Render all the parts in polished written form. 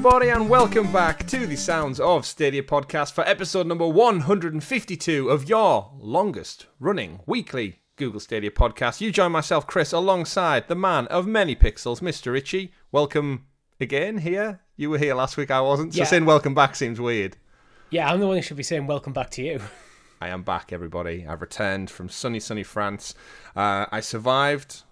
everybody, and welcome back to the Sounds of Stadia podcast for episode number 152 of your longest running weekly Google Stadia podcast. You join myself, Chris, alongside the man of many pixels, Mr. Richie. Welcome again here. You were here last week, I wasn't, so saying welcome back seems weird. Yeah, I'm the one who should be saying welcome back to you. I am back, everybody. I've returned from sunny France. I survived,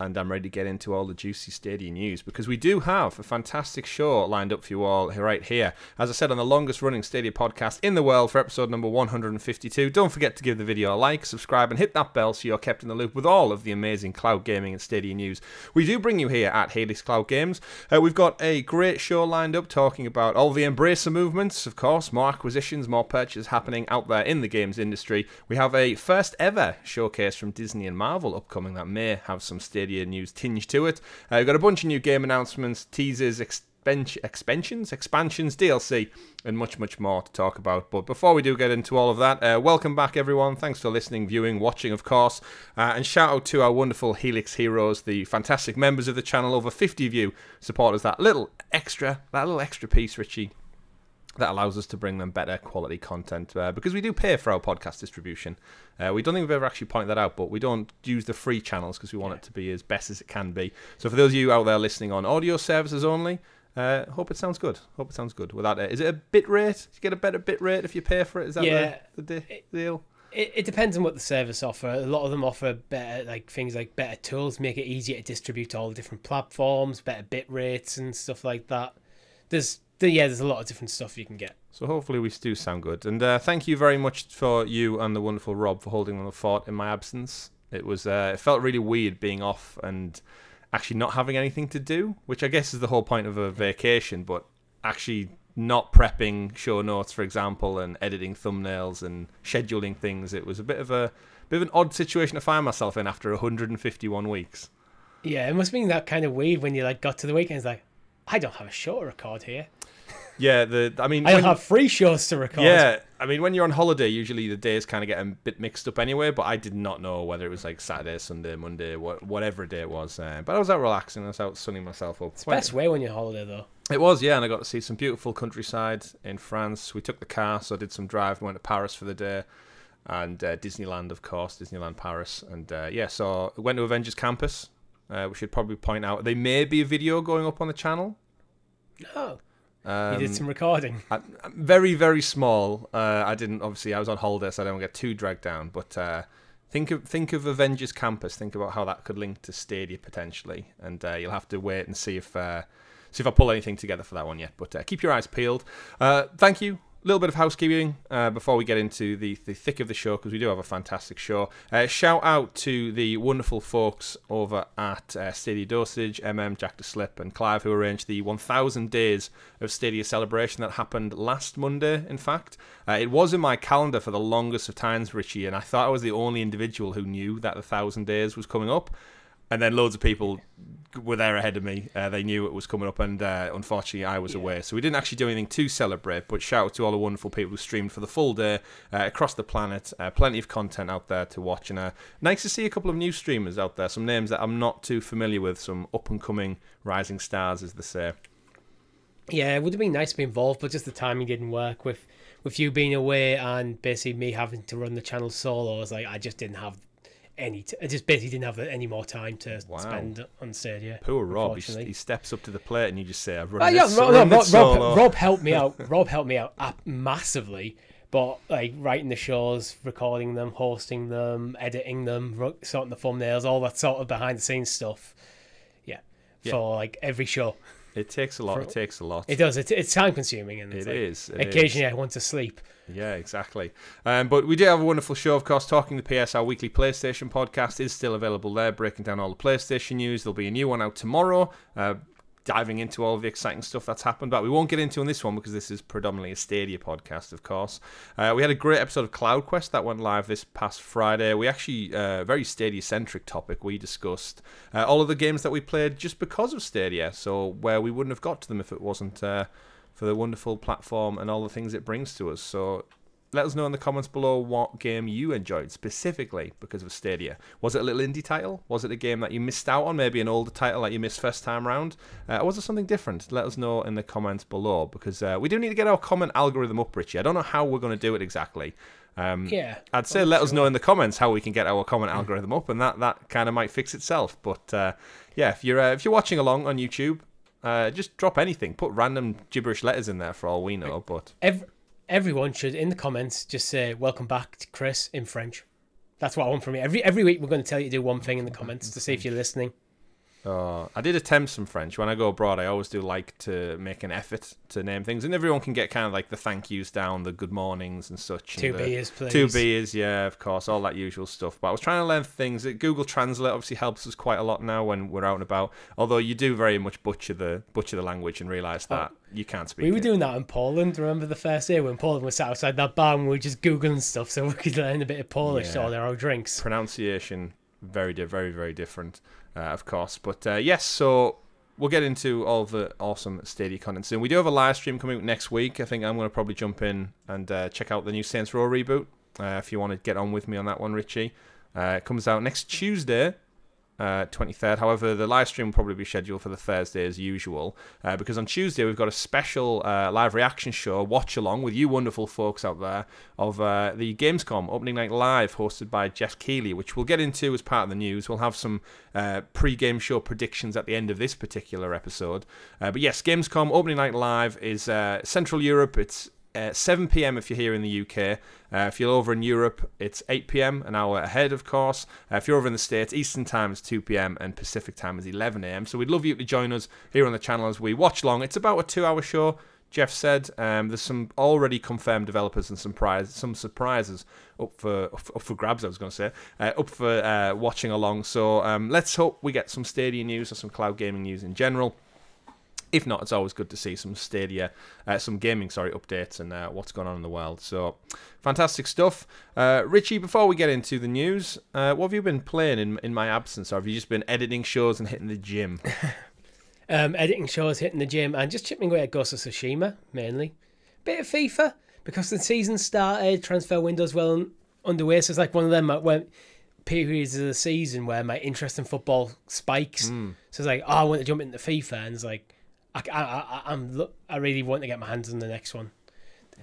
and I'm ready to get into all the juicy Stadia news, because we do have a fantastic show lined up for you all right here. As I said, on the longest running Stadia podcast in the world for episode number 152. Don't forget to give the video a like, subscribe, and hit that bell so you're kept in the loop with all of the amazing cloud gaming and Stadia news we do bring you here at Helix Cloud Games. We've got a great show lined up talking about all the Embracer movements, of course, more acquisitions, more purchases happening out there in the games industry. We have a first ever showcase from Disney and Marvel upcoming that may have some Stadia news tinge to it. We've got a bunch of new game announcements, teasers, expansions, DLC, and much more to talk about. But before we do get into all of that, welcome back, everyone. Thanks for listening, viewing, watching, of course. And shout out to our wonderful Helix Heroes, the fantastic members of the channel. Over 50 of you support us. That little extra piece, Richie, that allows us to bring them better quality content, because we do pay for our podcast distribution. We don't think we've ever actually pointed that out, but we don't use the free channels because we want it to be as best as it can be. So for those of you out there listening on audio services only, hope it sounds good. Without it, is it a bit rate? Do you get a better bit rate if you pay for it? Is that the deal? It depends on what the service offer. A lot of them offer better, things like better tools, make it easier to distribute to all the different platforms, better bit rates and stuff like that. There's a lot of different stuff you can get. So hopefully we do sound good. And thank you very much for you and the wonderful Rob for holding on the fort in my absence. It felt really weird being off and actually not having anything to do, which I guess is the whole point of a vacation, but actually not prepping show notes, for example, and editing thumbnails and scheduling things. It was a bit of an odd situation to find myself in after 151 weeks. Yeah, it must have been that kind of weird when you got to the weekend. It's like, I don't have a show to record here. Yeah, I don't have free shows to record. Yeah, I mean, when you're on holiday, usually the days kind of get a bit mixed up anyway, but I did not know whether it was like Saturday, Sunday, Monday, whatever day it was. But I was out relaxing, I was out sunning myself up. It's the best way when you're on holiday, though. It was, yeah, and I got to see some beautiful countryside in France. We took the car, so I did some drive, went to Paris for the day, and Disneyland, of course, Disneyland Paris. And so I went to Avengers Campus. We should probably point out, there may be a video going up on the channel. No. You did some recording. Very, very small. I didn't, obviously, I was on holiday, so I don't get too dragged down. But think of Avengers Campus. Think about how that could link to Stadia potentially, and you'll have to wait and see if I pull anything together for that one yet. But keep your eyes peeled. Thank you. A little bit of housekeeping before we get into the thick of the show, because we do have a fantastic show. Shout out to the wonderful folks over at Stadia Dosage, Jack to Slip, and Clive, who arranged the 1,000 days of Stadia celebration that happened last Monday, in fact. It was in my calendar for the longest of times, Richie, and I thought I was the only individual who knew that the 1,000 days was coming up. And then loads of people were there ahead of me. They knew it was coming up, and unfortunately I was away. So we didn't actually do anything to celebrate, but shout out to all the wonderful people who streamed for the full day across the planet. Plenty of content out there to watch, and nice to see a couple of new streamers out there, some names that I'm not too familiar with, some up-and-coming rising stars, as they say. Yeah, it would have been nice to be involved, but just the timing didn't work with you being away and basically me having to run the channel solo. I was like, I just didn't have I just basically didn't have any more time to spend on Stadia. Poor Rob, he steps up to the plate and you just say, "I've run Rob helped me out. Rob helped me out massively, but writing the shows, recording them, hosting them, editing them, sorting the thumbnails, all that sort of behind the scenes stuff. Yeah. For every show. It takes a lot. It does. It's time consuming, and occasionally I want to sleep. Yeah, exactly. But we do have a wonderful show, of course, Talking the PS. Our weekly PlayStation podcast is still available there, breaking down all the PlayStation news. There'll be a new one out tomorrow, diving into all of the exciting stuff that's happened, but we won't get into on this one because this is predominantly a Stadia podcast, of course. We had a great episode of CloudQuest that went live this past Friday. We actually, very Stadia-centric topic, we discussed all of the games that we played just because of Stadia, so where we wouldn't have got to them if it wasn't for the wonderful platform and all the things it brings to us. So let us know in the comments below what game you enjoyed specifically because of Stadia. Was it a little indie title? Was it a game that you missed out on? Maybe an older title that you missed first time round? Or was it something different? Let us know in the comments below, because we do need to get our comment algorithm up, Richie. I don't know how we're going to do it exactly. I'd say let us know in the comments how we can get our comment algorithm up, and that kind of might fix itself. But if you're watching along on YouTube, just drop anything. Put random gibberish letters in there for all we know. But everyone should, in the comments, just say "Welcome back to Chris" in French. That's what I want from you. Every week we're going to tell you to do one thing in the comments to see if you're listening. I did attempt some French. When I go abroad, I always do like to make an effort to name things, and everyone can get kind of like the thank yous down, the good mornings and such. Two beers, please. 2 beers, yeah, of course, all that usual stuff. But I was trying to learn things. Google Translate obviously helps us quite a lot now when we're out and about. Although you do very much butcher the language and realise that you can't speak. We were doing that in Poland. Remember the first day when Poland was sat outside that bar and we were just Googling stuff so we could learn a bit of Polish to order our drinks. Pronunciation, very, very different. Of course, but yes, so we'll get into all the awesome Stadia content soon. We do have a live stream coming out next week. I think I'm going to probably jump in and check out the new Saints Row reboot, if you want to get on with me on that one, Richie. It comes out next Tuesday, 23rd. However, the live stream will probably be scheduled for the Thursday as usual, because on Tuesday we've got a special live reaction show, watch along with you wonderful folks out there, of the Gamescom opening night live hosted by Jeff Keighley, which we'll get into as part of the news. We'll have some pre-game show predictions at the end of this particular episode. But yes, Gamescom opening night live is Central Europe. It's 7 p.m. if you're here in the UK. If you're over in Europe, it's 8 p.m, an hour ahead, of course. If you're over in the States, Eastern Time is 2 p.m, and Pacific Time is 11 a.m. So we'd love you to join us here on the channel as we watch along. It's about a 2-hour show, Jeff said. There's some already confirmed developers and some surprises up for grabs, I was going to say, up for watching along. So let's hope we get some Stadia news or some cloud gaming news in general. If not, it's always good to see some Stadia, some gaming, updates and what's going on in the world. So, fantastic stuff. Richie, before we get into the news, what have you been playing in my absence? Or have you just been editing shows and hitting the gym? Editing shows, hitting the gym, and just chipping away at Ghost of Tsushima, mainly. Bit of FIFA, because the season started, transfer window's well underway, so it's like one of them periods of the season where my interest in football spikes. So it's like, I want to jump into FIFA, and it's like, I really want to get my hands on the next one.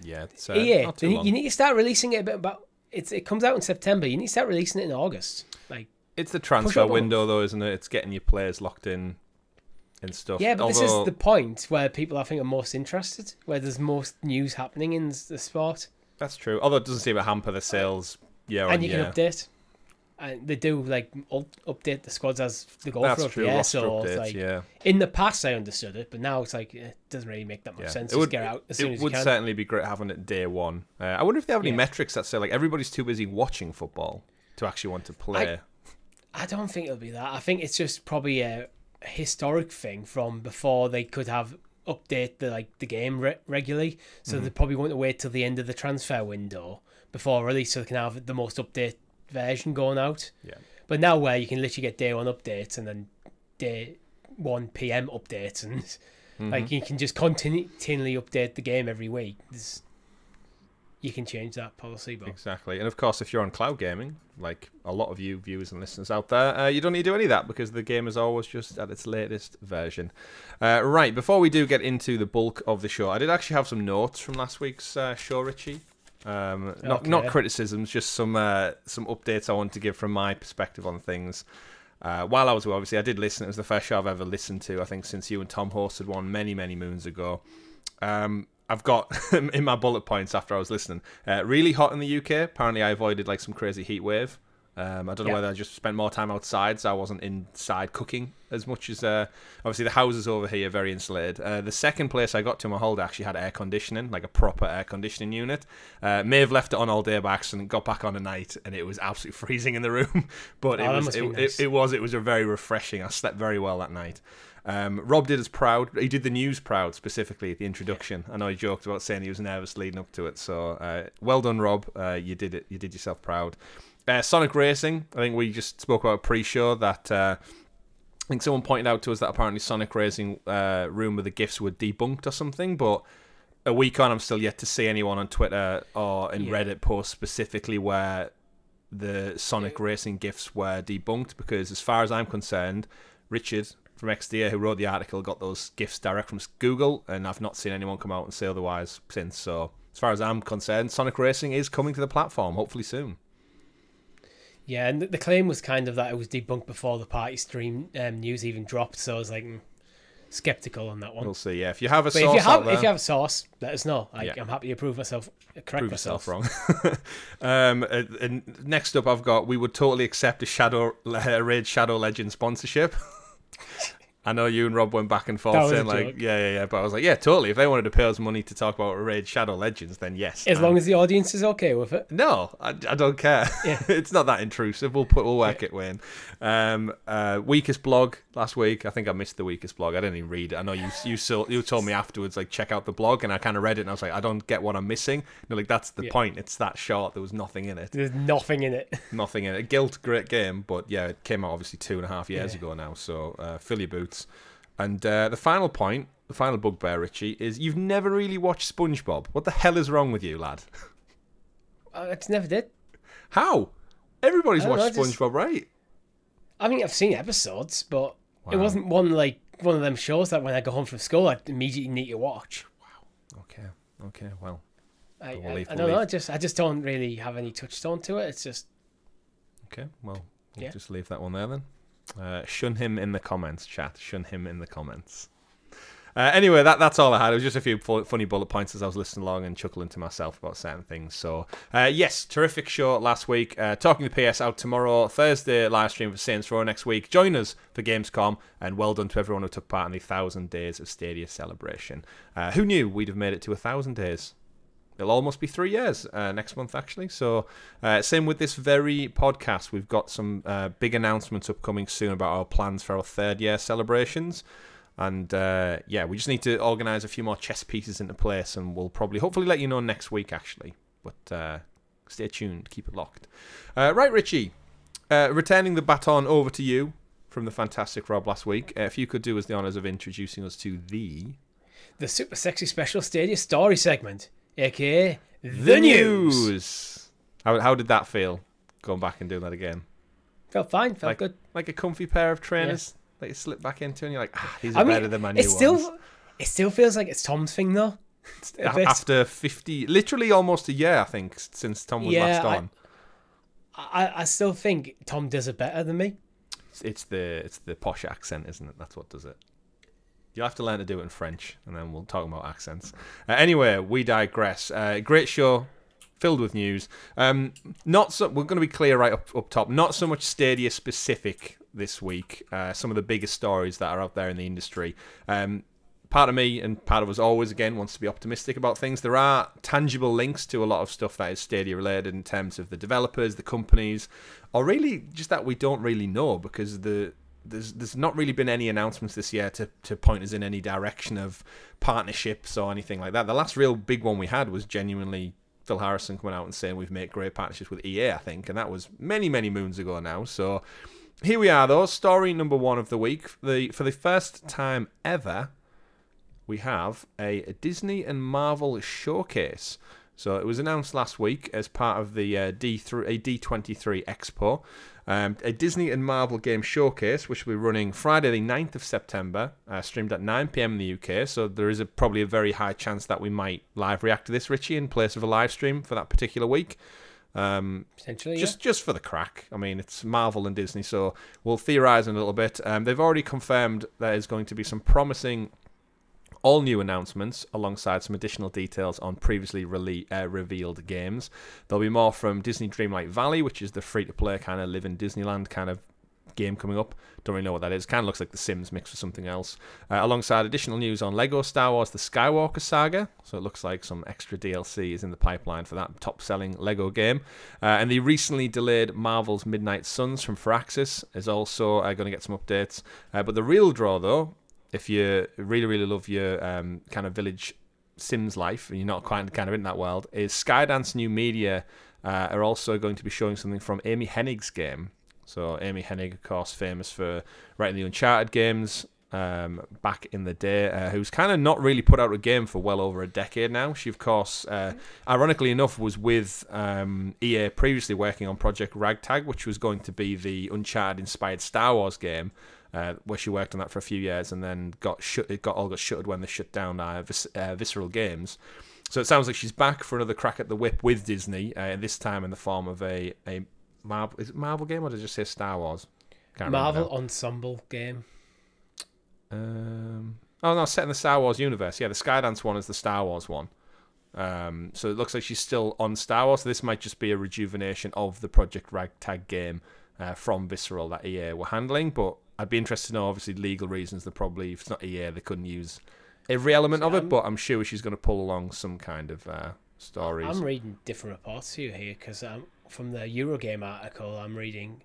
Yeah, it's not too long. You need to start releasing it a bit about. It comes out in September. You need to start releasing it in August. Like, it's the transfer window, though, isn't it? It's getting your players locked in and stuff. Yeah, but this is the point where people I think are most interested, where there's most news happening in the sport. That's true. Although it doesn't seem to hamper the sales year on year. And you can update. And they do update the squads as they go through the year. So updates, in the past I understood it, but now it's like it doesn't really make that much sense. Just get out as soon as you can. It would certainly be great having it day one. I wonder if they have any metrics that say like everybody's too busy watching football to actually want to play. I don't think it'll be that. I think it's just probably a historic thing from before they could have update the game regularly. So they probably want to wait till the end of the transfer window before release so they can have the most update version going out. But now where you can literally get day one updates and then day 1 p.m. updates and like you can just continually update the game every week. You can change that policy. But exactly. And of course, if you're on cloud gaming, like a lot of you viewers and listeners out there, you don't need to do any of that because the game is always just at its latest version. Right, before we do get into the bulk of the show, I did actually have some notes from last week's show, Richie. Not criticisms, just some updates I want to give from my perspective on things. While I was away, obviously I did listen. It was the first show I've ever listened to, I think, since you and Tom hosted one many moons ago. I've got in my bullet points after I was listening, really hot in the UK. Apparently I avoided like some crazy heat wave. I don't know whether I just spent more time outside, so I wasn't inside cooking as much as... obviously, the houses over here are very insulated. The second place I got to my holiday actually had air conditioning, like a proper air conditioning unit. May have left it on all day by accident, got back on at night, and it was absolutely freezing in the room. But it was a very refreshing. I slept very well that night. Rob did us proud. He did the news proud, specifically at the introduction. I know he joked about saying he was nervous leading up to it. So well done, Rob. You did it. You did yourself proud. Sonic Racing, I think we just spoke about a pre-show that I think someone pointed out to us that apparently Sonic Racing rumor the GIFs were debunked or something, but a week on, I'm still yet to see anyone on Twitter or in Reddit post specifically where the Sonic Racing GIFs were debunked, because as far as I'm concerned, Richard from XDA, who wrote the article, got those GIFs direct from Google, and I've not seen anyone come out and say otherwise since. So as far as I'm concerned, Sonic Racing is coming to the platform, hopefully soon. Yeah, and the claim was kind of that it was debunked before the party stream news even dropped, so I was like skeptical on that one. We'll see. Yeah, if you have a source, if you have a source, let us know. I'm happy to prove myself wrong. And next up, we would totally accept a Raid Shadow Legends sponsorship. I know you and Rob went back and forth saying like, yeah, but I was like, yeah, totally. If they wanted to pay us money to talk about Raid Shadow Legends, then yes. As long as the audience is okay with it. No, I don't care. Yeah. It's not that intrusive. We'll work it way in. Weakest blog last week. I think I missed the weakest blog. I didn't even read it. I know you told me afterwards, like, check out the blog, and I kind of read it and I was like, I don't get what I'm missing. No, like, that's the point. It's that short. There was nothing in it. There's nothing in it. Nothing in it. Guilt, great game, but yeah, it came out obviously 2.5 years ago now. So fill your boots. And the final point, the final bugbear, Richie, is you've never really watched SpongeBob. What the hell is wrong with you, lad? I just never did. How? Everybody's watched SpongeBob, right? I mean, I've seen episodes, but it wasn't one of them shows that when I go home from school, I'd immediately need to watch. Wow. Okay. Well, I don't know. I just don't really have any touchstone to it. It's just okay. Well, we'll just leave that one there then. Shun him in the comments, chat. Shun him in the comments. Anyway, that's all I had. It was just a few funny bullet points as I was listening along and chuckling to myself about certain things. So, yes, terrific show last week. Talking to PS out tomorrow, Thursday live stream for Saints Row next week. Join us for Gamescom, and well done to everyone who took part in the 1,000 Days of Stadia celebration. Who knew we'd have made it to 1,000 days? It'll almost be 3 years next month, actually. So, same with this very podcast. We've got some big announcements upcoming soon about our plans for our 3rd year celebrations. And, we just need to organise a few more chess pieces into place, and we'll hopefully let you know next week, actually. But stay tuned. Keep it locked. Right, Richie. Returning the baton over to you from the fantastic Rob last week. If you could do us the honours of introducing us to the super sexy special Stadia story segment. A.K.A. The News. How did that feel, going back and doing that again? Felt fine, felt good. Like a comfy pair of trainers that you slip back into and you're like, these are better than my new ones. It still feels like it's Tom's thing, though. After 50, literally almost a year, I think, since Tom was last on. I still think Tom does it better than me. It's the posh accent, isn't it? That's what does it. You'll have to learn to do it in French, and then we'll talk about accents. Anyway, we digress. Great show, filled with news. We're going to be clear right up top. Not so much Stadia specific this week. Some of the biggest stories that are out there in the industry. Part of me and part of us always, again, wants to be optimistic about things. There are tangible links to a lot of stuff that is Stadia related in terms of the developers, the companies, or really just that we don't really know, because there's not really been any announcements this year to point us in any direction of partnerships or anything like that. The last real big one we had was genuinely Phil Harrison coming out and saying we've made great partnerships with EA, I think, and that was many, many moons ago now. So here we are, though. Story number one of the week. For the first time ever, we have a Disney and Marvel showcase. So it was announced last week as part of the D23 Expo. A Disney and Marvel game showcase, which will be running Friday the 9th of September, streamed at 9 p.m. in the UK, so there is probably a very high chance that we might live react to this, Richie, in place of a live stream for that particular week. Potentially, just for the crack. I mean, it's Marvel and Disney, so we'll theorise in a little bit. They've already confirmed there is going to be some promising all new announcements alongside some additional details on previously revealed games. There'll be more from Disney Dreamlight Valley, which is the free-to-play kind of live in Disneyland kind of game coming up. Don't really know what that is. Kind of looks like The Sims mixed with something else. Alongside additional news on Lego Star Wars The Skywalker Saga. So it looks like some extra DLC is in the pipeline for that top-selling Lego game. And the recently delayed Marvel's Midnight Suns from Firaxis is also going to get some updates. But the real draw, though, if you really, really love your kind of village Sims life and you're not quite kind of in that world, is Skydance New Media are also going to be showing something from Amy Hennig's game. So Amy Hennig, of course, famous for writing the Uncharted games, back in the day, who's kind of not really put out a game for well over a decade now. She, of course, ironically enough, was with EA previously working on Project Ragtag, which was going to be the Uncharted-inspired Star Wars game, where she worked on that for a few years and then got shuttered when they shut down Visceral Games. So it sounds like she's back for another crack at the whip with Disney, this time in the form of a Marvel. Is it Marvel game or did I just say Star Wars? Marvel Ensemble game. Oh no, set in the Star Wars universe. Yeah, the Skydance one is the Star Wars one. So it looks like she's still on Star Wars. So this might just be a rejuvenation of the Project Ragtag game from Visceral that EA were handling. But I'd be interested to know, obviously, legal reasons. They probably, if it's not EA, they couldn't use every element of it. But I'm sure she's going to pull along some kind of stories. I'm reading different reports to you here because from the Eurogame article, I'm reading.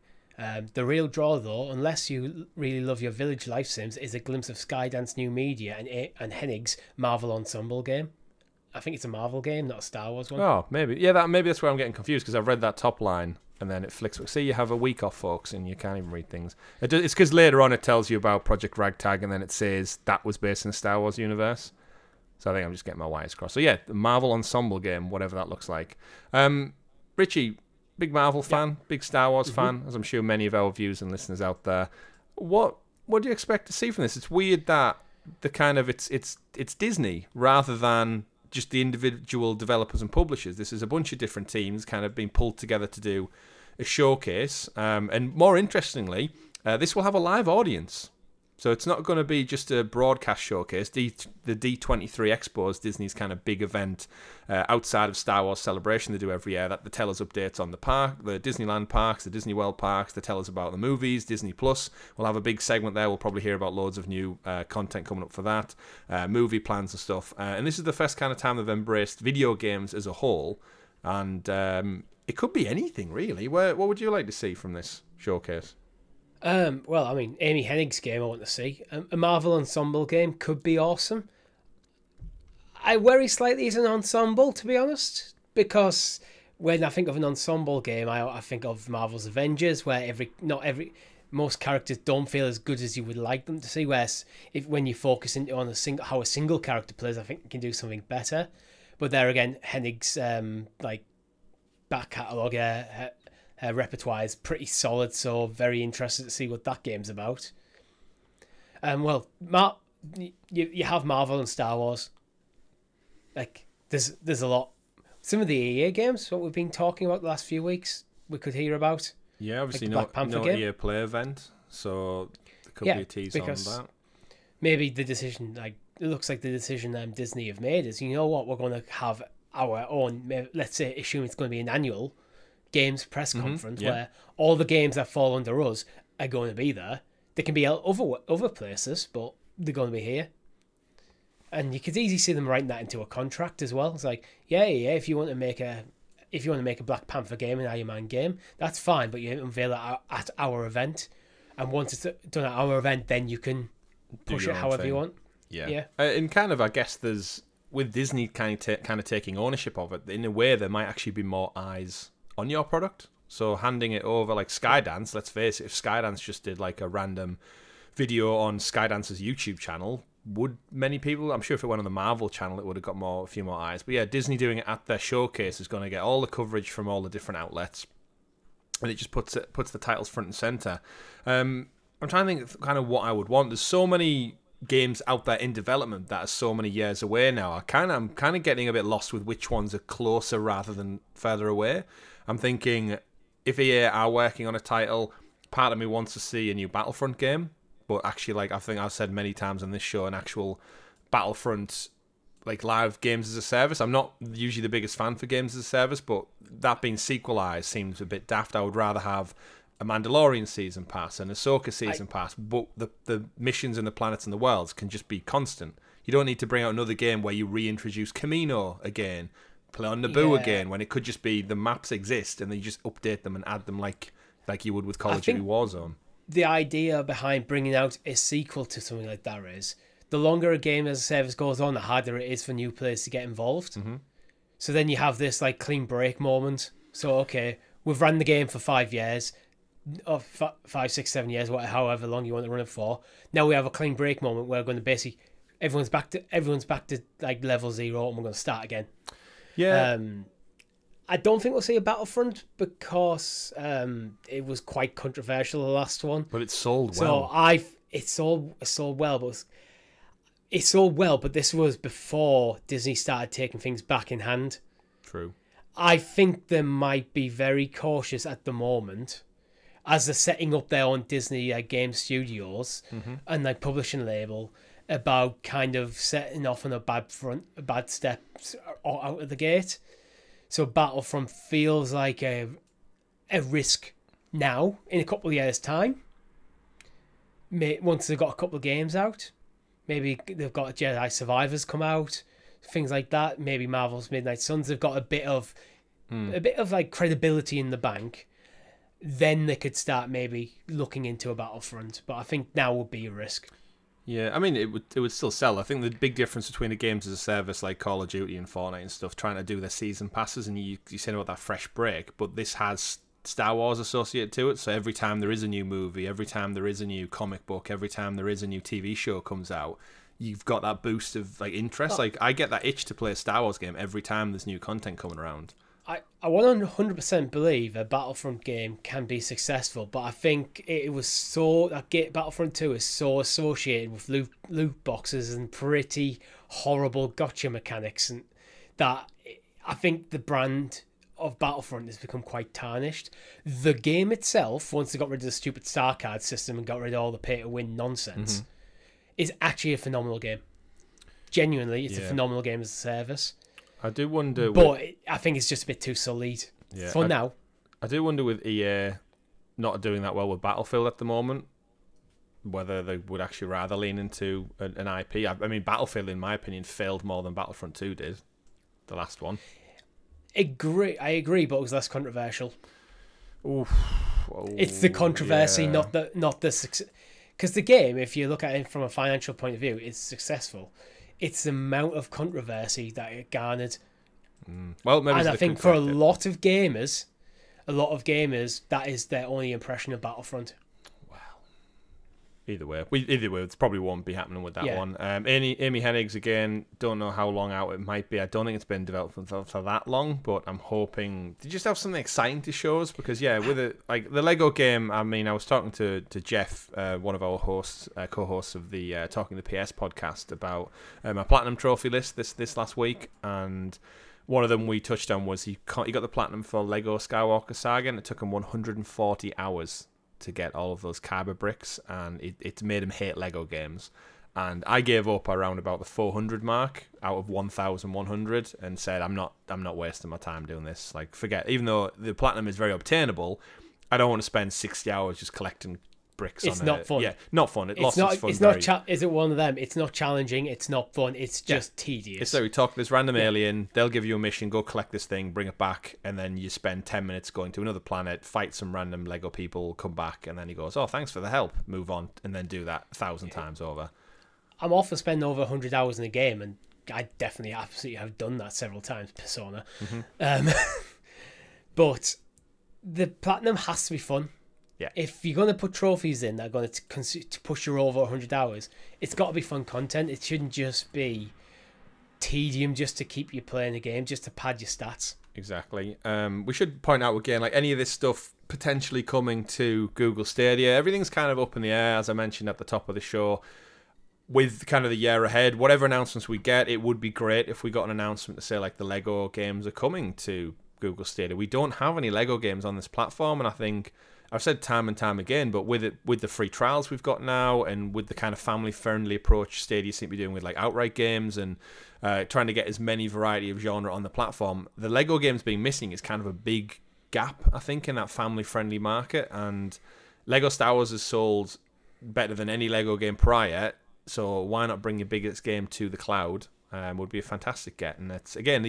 The real draw, though, unless you really love your village life sims, is a glimpse of Skydance new media and Hennig's Marvel Ensemble game. I think it's a Marvel game, not a Star Wars one. Oh, maybe. Yeah, maybe that's where I'm getting confused because I've read that top line and then it flicks. See, you have a week off, folks, and you can't even read things. It's because later on it tells you about Project Ragtag and then it says that was based in the Star Wars universe. So I think I'm just getting my wires crossed. So yeah, the Marvel Ensemble game, whatever that looks like. Richie, big Marvel fan, big Star Wars fan, as I'm sure many of our viewers and listeners out there. What do you expect to see from this? It's weird that the kind of it's Disney rather than just the individual developers and publishers. This is a bunch of different teams kind of being pulled together to do a showcase. And more interestingly, this will have a live audience. So it's not going to be just a broadcast showcase. The D23 Expo is Disney's kind of big event outside of Star Wars Celebration they do every year. That they tell us updates on the park, the Disneyland parks, the Disney World parks. They tell us about the movies. Disney Plus will have a big segment there. We'll probably hear about loads of new content coming up for that, movie plans and stuff. And this is the first kind of time they've embraced video games as a whole. And it could be anything, really. What would you like to see from this showcase? Well, I mean, Amy Hennig's game I want to see. A Marvel Ensemble game could be awesome. I worry slightly as an ensemble, to be honest, because when I think of an ensemble game, I think of Marvel's Avengers, where most characters don't feel as good as you would like them to see. Whereas when you focus on how a single character plays, I think you can do something better. But there again, Hennig's back catalogue. Her repertoire is pretty solid, so very interested to see what that game's about. Well, you have Marvel and Star Wars. Like, there's a lot. Some of the EA games, what we've been talking about the last few weeks, we could hear about. Yeah, obviously like no EA Play event, so there could be a tease on that. Maybe the decision, it looks like the decision Disney have made is, you know what, we're going to have our own, let's say, assume it's going to be an annual games press conference where all the games that fall under us are going to be there. They can be other places, but they're going to be here. And you could easily see them writing that into a contract as well. It's like, yeah, if you want to make a Black Panther game, an Iron Man game, that's fine, but you unveil it at our event. And once it's done at our event, then you can push it however you want. Yeah. And kind of, I guess there's, with Disney kind of taking ownership of it, in a way there might actually be more eyes on your product. So handing it over, like Skydance, let's face it, if Skydance just did like a random video on Skydance's YouTube channel, would many people, I'm sure if it went on the Marvel channel it would have got a few more eyes. But yeah, Disney doing it at their showcase is going to get all the coverage from all the different outlets, and it just puts the titles front and center. I'm trying to think of kind of what I would want. There's so many games out there in development that are so many years away now. I'm kind of getting a bit lost with which ones are closer rather than further away. I'm thinking, if EA are working on a title, part of me wants to see a new Battlefront game, but actually, like I think I've said many times on this show, an actual Battlefront, like live games as a service. I'm not usually the biggest fan for games as a service, but that being sequelized seems a bit daft. I would rather have a Mandalorian season pass, an Ahsoka season pass, but the missions and the planets and the worlds can just be constant. You don't need to bring out another game where you reintroduce Camino again, play on Naboo again, when it could just be the maps exist and then you just update them and add them like you would with Call of Duty Warzone. The idea behind bringing out a sequel to something like that is, the longer a game as a service goes on, the harder it is for new players to get involved. So then you have this like clean break moment. So okay, we've run the game for 5 years. of 5, 6, 7 years, however long you want to run it for. Now we have a clean break moment where we're going to basically everyone's back to like level 0, and we're going to start again. Yeah. I don't think we'll see a Battlefront because it was quite controversial, the last one. But it sold well. So it sold well, but this was before Disney started taking things back in hand. True. I think they might be very cautious at the moment as they're setting up their own Disney game studios and like publishing label about kind of setting off on a bad step out of the gate. So Battlefront feels like a risk now in a couple of years' time. Once they've got a couple of games out, maybe they've got Jedi Survivors come out, things like that. Maybe Marvel's Midnight Suns. They've got a bit of like credibility in the bank. Then they could start maybe looking into a Battlefront. But I think now would be a risk. Yeah, I mean, it would still sell. I think the big difference between the games as a service like Call of Duty and Fortnite and stuff, trying to do their season passes, and you said about that fresh break, but this has Star Wars associated to it. So every time there is a new movie, every time there is a new comic book, every time there is a new TV show comes out, you've got that boost of like interest. Like I get that itch to play a Star Wars game every time there's new content coming around. I 100% believe a Battlefront game can be successful, but I think Battlefront 2 is so associated with loot boxes and pretty horrible gotcha mechanics, and that I think the brand of Battlefront has become quite tarnished. The game itself, once they got rid of the stupid star card system and got rid of all the pay-to-win nonsense, is actually a phenomenal game. Genuinely, it's a phenomenal game as a service. I do wonder... But I think it's just a bit too solid for now. I do wonder with EA not doing that well with Battlefield at the moment, whether they would actually rather lean into an IP. I mean, Battlefield, in my opinion, failed more than Battlefront 2 did, the last one. I agree, but it was less controversial. Oof. It's the controversy, not the success. Because the game, if you look at it from a financial point of view, is successful. It's the amount of controversy that it garnered. Well, maybe, and I think for a lot of gamers, that is their only impression of Battlefront. Well, either way, it probably won't be happening with that one. Amy Hennig's, again, don't know how long out it might be. I don't think it's been developed for that long, but I'm hoping to just have something exciting to show us, because with it, like the Lego game, I mean, I was talking to Jeff, one of our hosts, co-hosts of the Talking the PS podcast, about my platinum trophy list this last week, and one of them we touched on was he got the platinum for Lego Skywalker Saga, and it took him 140 hours to get all of those Kyber bricks, and it's made him hate Lego games. And I gave up around about the 400 mark out of 1,100 and said, I'm not wasting my time doing this. Like, forget, even though the platinum is very obtainable, I don't want to spend 60 hours just collecting bricks. It's not fun. Yeah, not fun. Is it one of them? It's not challenging. It's not fun. It's just tedious. It's like we talk this random alien. They'll give you a mission. Go collect this thing. Bring it back, and then you spend 10 minutes going to another planet, fight some random Lego people, come back, and then he goes, "Oh, thanks for the help." Move on, and then do that 1,000 times over. I'm all for spending over 100 hours in a game, and I definitely, absolutely have done that several times. Persona, but the platinum has to be fun. Yeah. If you're going to put trophies in that are going to push you over 100 hours, it's got to be fun content. It shouldn't just be tedium just to keep you playing the game, just to pad your stats. Exactly. We should point out again, like any of this stuff potentially coming to Google Stadia, everything's kind of up in the air, as I mentioned at the top of the show. With kind of the year ahead, whatever announcements we get, it would be great if we got an announcement to say like the Lego games are coming to Google Stadia. We don't have any Lego games on this platform, and I think I've said time and time again, but with the free trials we've got now, and with the kind of family-friendly approach Stadia seem to be doing with like outright games and trying to get as many variety of genre on the platform, the Lego games being missing is kind of a big gap, I think, in that family-friendly market. And Lego Star Wars has sold better than any Lego game prior, so why not bring your biggest game to the cloud? Would be a fantastic get. And that's, again,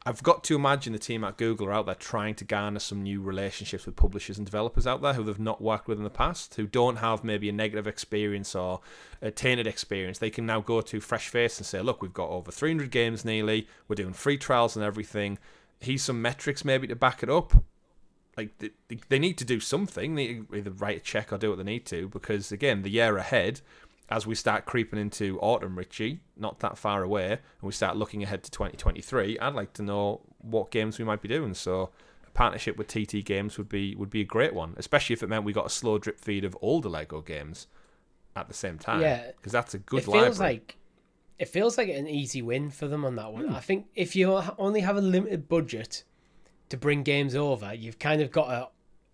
I've got to imagine the team at Google are out there trying to garner some new relationships with publishers and developers out there who they've not worked with in the past, who don't have maybe a negative experience or a tainted experience. They can now go to fresh face and say, look, we've got over 300 games nearly, we're doing free trials and everything, here's some metrics maybe to back it up. like they need to do something. They either write a check or do what they need to, because again, the year ahead, as we start creeping into autumn, Richie, not that far away, and we start looking ahead to 2023, I'd like to know what games we might be doing. So a partnership with TT Games would be a great one, especially if it meant we got a slow drip feed of older Lego games at the same time. Yeah, because that's a good library. It feels like an easy win for them on that one. I think if you only have a limited budget to bring games over, you've kind of got to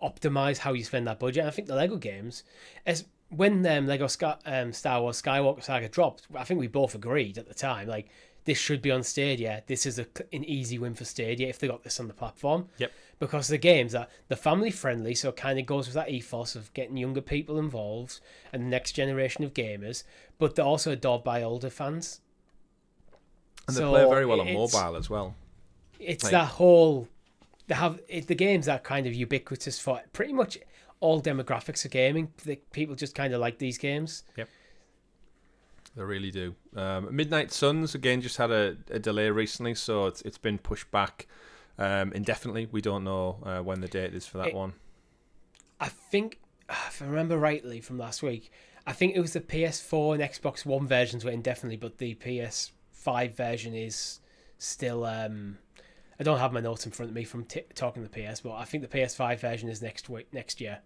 optimize how you spend that budget. And I think the Lego games, as when Lego Star Wars Skywalker Saga dropped, I think we both agreed at the time, like, this should be on Stadia. This is an easy win for Stadia if they got this on the platform. Yep. Because the games are family friendly, so it kind of goes with that ethos of getting younger people involved and the next generation of gamers, but they're also adored by older fans. And they play very well on mobile as well. It's like, that whole... the games are kind of ubiquitous for pretty much all demographics of gaming. People just kind of like these games. Yep. They really do. Midnight Suns, again, just had a delay recently, so it's been pushed back indefinitely. We don't know when the date is for that one. I think, if I remember rightly from last week, I think it was the PS4 and Xbox One versions were indefinitely, but the PS5 version is still... I don't have my notes in front of me from talking the PS, but I think the PS5 version is next year.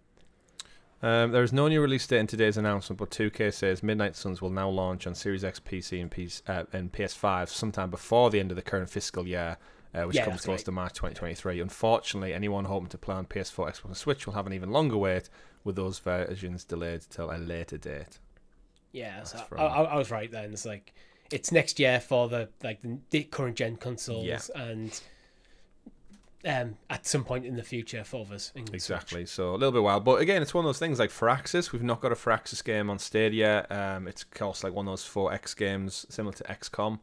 There is no new release date in today's announcement, but 2K says Midnight Suns will now launch on Series X, PC, and PS5 sometime before the end of the current fiscal year, which comes close to March 2023. Unfortunately, anyone hoping to play on PS4, Xbox, and Switch will have an even longer wait, with those versions delayed till a later date. Yeah, so I was right then. It's like it's next year for the current gen consoles, and at some point in the future for others. Exactly. So a little bit wild, but again, it's one of those things like Firaxis. We've not got a Firaxis game on Stadia. It's of course like one of those 4X games similar to XCOM.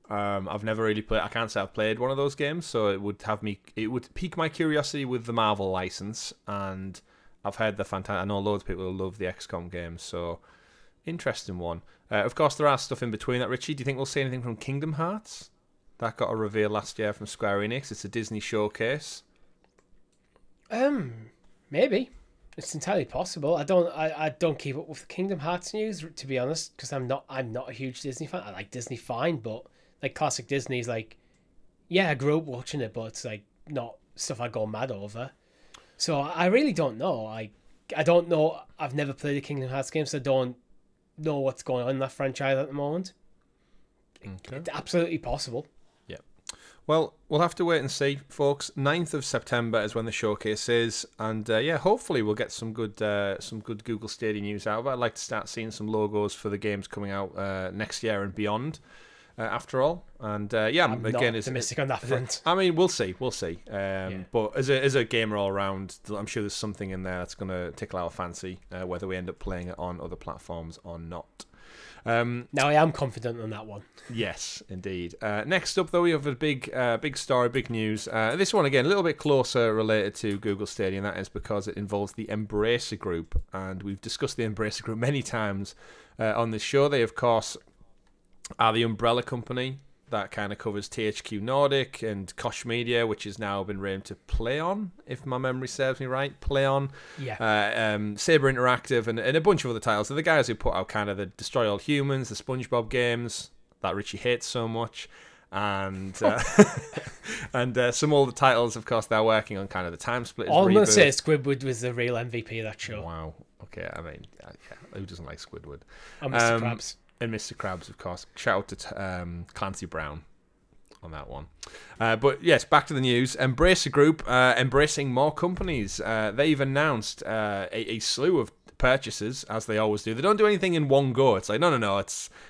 I've never really played. I can't say I've played one of those games, so it would pique my curiosity with the Marvel license, and I've heard the fantastic. I know loads of people who love the XCOM games, so interesting one. Of course, there are stuff in between that. Richie, do you think we'll see anything from Kingdom Hearts? That got a reveal last year from Square Enix. It's a Disney showcase. Maybe. It's entirely possible. I don't keep up with the Kingdom Hearts news, to be honest, because I'm not a huge Disney fan. I like Disney fine, but like classic Disney's like, yeah, I grew up watching it, but it's like not stuff I go mad over. So I really don't know. I don't know. I've never played a Kingdom Hearts game, so I don't know what's going on in that franchise at the moment. Okay. It's absolutely possible. Well, we'll have to wait and see, folks. 9th of September is when the showcase is, and hopefully we'll get some good Google Stadia news out of it. I'd like to start seeing some logos for the games coming out next year and beyond. After all, and I'm again, not optimistic on that front. I mean, we'll see. But as a gamer all around, I'm sure there's something in there that's going to tickle our fancy, whether we end up playing it on other platforms or not. Now I am confident on that one. Yes, indeed. Next up, though, we have a big story, big news. This one, again, a little bit closer related to Google Stadia, and that is because it involves the Embracer Group. And we've discussed the Embracer Group many times on this show. They, of course, are the umbrella company that kind of covers THQ Nordic and Koch Media, which has now been renamed to PlayOn, if my memory serves me right. PlayOn, Saber Interactive, and a bunch of other titles. They're the guys who put out kind of the Destroy All Humans, the SpongeBob games that Richie hates so much, and some older titles. Of course, they're working on kind of the Time Splitters. All I'm going to say Squidward was the real MVP of that show. Wow. Okay. I mean, who doesn't like Squidward? And Mr. Krabs. And Mr. Krabs, of course. Shout out to Clancy Brown on that one. But yes, back to the news. Embracer Group embracing more companies. They've announced a slew of purchases, as they always do. They don't do anything in one go. It's like, no.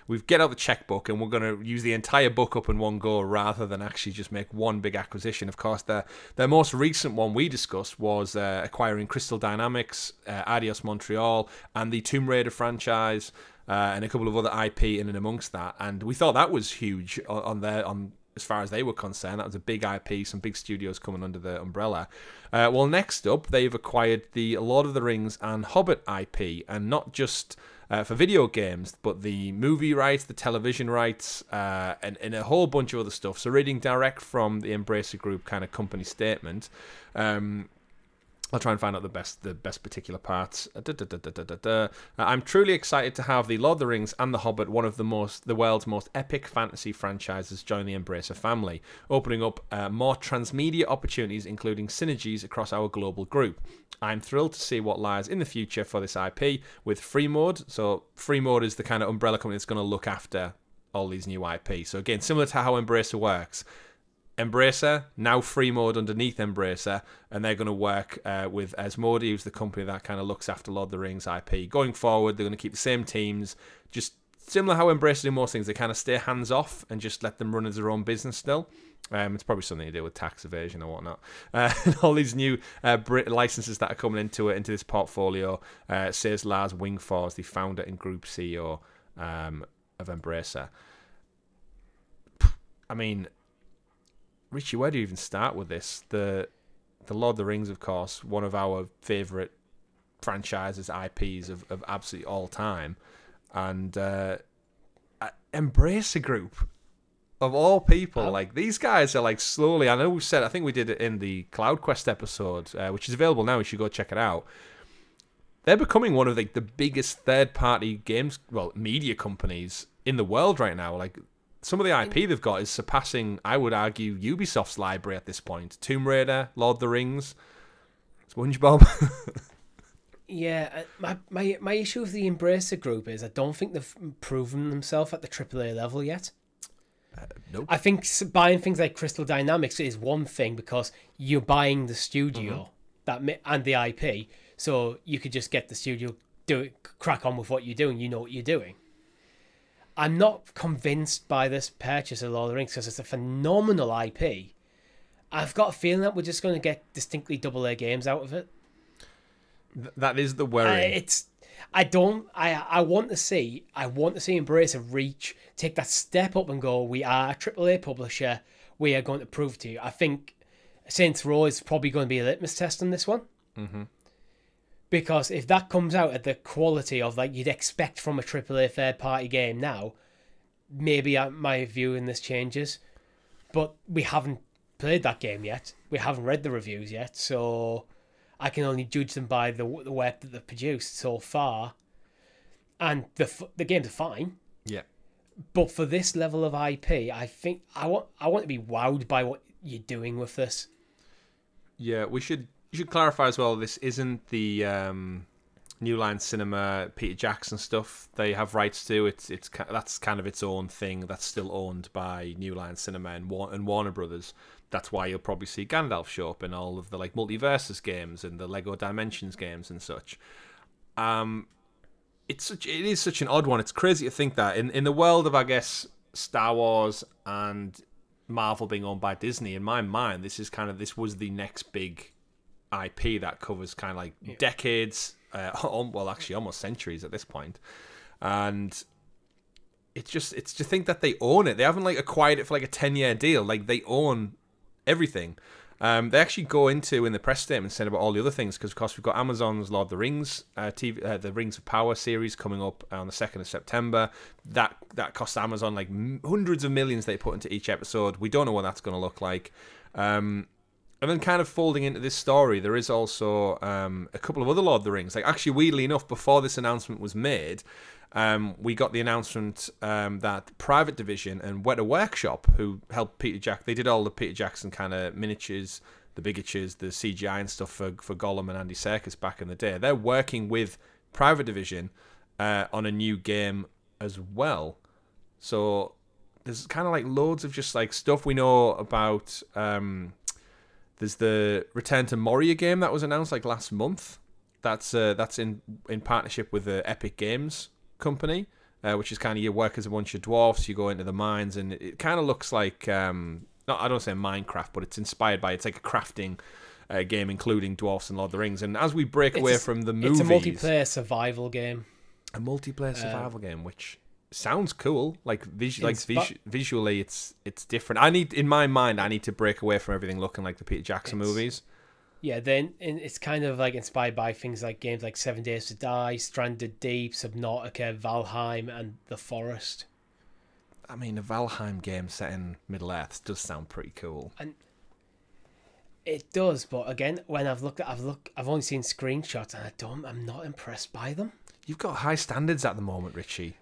We get out the checkbook and we're going to use the entire book up in one go rather than actually just make one big acquisition. Of course, their most recent one we discussed was acquiring Crystal Dynamics, Adios Montreal, and the Tomb Raider franchise. And a couple of other IP in and amongst that, and we thought that was huge on as far as they were concerned. That was a big IP, some big studios coming under the umbrella. Well, next up, they've acquired the Lord of the Rings and Hobbit IP, and not just for video games, but the movie rights, the television rights, and a whole bunch of other stuff. So reading direct from the Embracer Group kind of company statement. I'll try and find out the best particular parts. I'm truly excited to have the Lord of the Rings and The Hobbit, one of the world's most epic fantasy franchises, join the Embracer family, opening up more transmedia opportunities, including synergies across our global group. I'm thrilled to see what lies in the future for this IP with Free Mode. So Free Mode is the kind of umbrella company that's going to look after all these new IP. So again, similar to how Embracer works. Embracer, now Free Mode underneath Embracer, and they're going to work with Asmodee, who's the company that kind of looks after Lord of the Rings IP. Going forward, they're going to keep the same teams, just similar how Embracer do most things. They kind of stay hands-off and just let them run as their own business still. It's probably something to do with tax evasion or whatnot. And all these new licenses that are coming into this portfolio, says Lars Wingfors, the founder and group CEO of Embracer. I mean, Richie, where do you even start with this? The Lord of the Rings, of course, one of our favourite franchises, IPs of absolutely all time. And Embracer Group, of all people, like, these guys are like slowly, I know we said, I think we did it in the CloudQuest episode, which is available now, you should go check it out. They're becoming one of like the biggest third-party games, media companies in the world right now. Like, some of the IP they've got is surpassing, I would argue, Ubisoft's library at this point. Tomb Raider, Lord of the Rings, SpongeBob. Yeah, my issue with the Embracer Group is I don't think they've proven themselves at the AAA level yet. Nope. I think buying things like Crystal Dynamics is one thing because you're buying the studio and the IP, so you could just get the studio, crack on with what you're doing. You know what you're doing. I'm not convinced by this purchase of Lord of the Rings because it's a phenomenal IP. I've got a feeling that we're just going to get distinctly AA games out of it. That is the worry. I want to see Embracer take that step up and go, we are a AAA publisher. We are going to prove to you. I think Saints Row is probably going to be a litmus test on this one. Mm-hmm. Because if that comes out at the quality of like you'd expect from a AAA third-party game now, maybe my view in this changes. But we haven't played that game yet. We haven't read the reviews yet, so I can only judge them by the work that they've produced so far. And the games are fine. Yeah. But for this level of IP, I think I want to be wowed by what you're doing with this. Yeah, you should clarify as well, this isn't the New Line Cinema Peter Jackson stuff they have rights to. That's kind of its own thing that's still owned by New Line Cinema and Warner Brothers. That's why you'll probably see Gandalf show up in all of the like Multiversus games and the Lego Dimensions games and such. It is such an odd one. It's crazy to think that in the world of, I guess, Star Wars and Marvel being owned by Disney, in my mind, this was the next big IP that covers kind of like decades, actually almost centuries at this point. And it's to think that they own it. They haven't like acquired it for like a 10-year deal. Like, they own everything. They actually go into in the press statement saying about all the other things, because of course we've got Amazon's Lord of the Rings the Rings of Power series coming up on the 2nd of September. That costs Amazon like hundreds of millions they put into each episode. We don't know what that's going to look like. And then kind of folding into this story, there is also a couple of other Lord of the Rings. Like, actually, weirdly enough, before this announcement was made, we got the announcement that Private Division and Weta Workshop, who helped Peter Jackson, they did all the Peter Jackson kind of miniatures, the bigatures, the CGI and stuff for Gollum and Andy Serkis back in the day. They're working with Private Division on a new game as well. So there's kind of like loads of just like stuff we know about. There's the Return to Moria game that was announced like last month. That's in partnership with the Epic Games company, which is kind of you work as a bunch of dwarfs, you go into the mines, and it kind of looks like I don't say Minecraft, but it's inspired by, it's like a crafting game including dwarfs and Lord of the Rings. And as we break away from the movies, it's a multiplayer survival game. A multiplayer survival game, which sounds cool. Visually, it's different. In my mind, I need to break away from everything looking like the Peter Jackson movies. Yeah, then it's kind of like inspired by things like games like 7 Days to Die, Stranded Deep, Subnautica, Valheim, and The Forest. I mean, a Valheim game set in Middle Earth does sound pretty cool. And It does, but again, when I've only seen screenshots, and I'm not impressed by them. You've got high standards at the moment, Richie.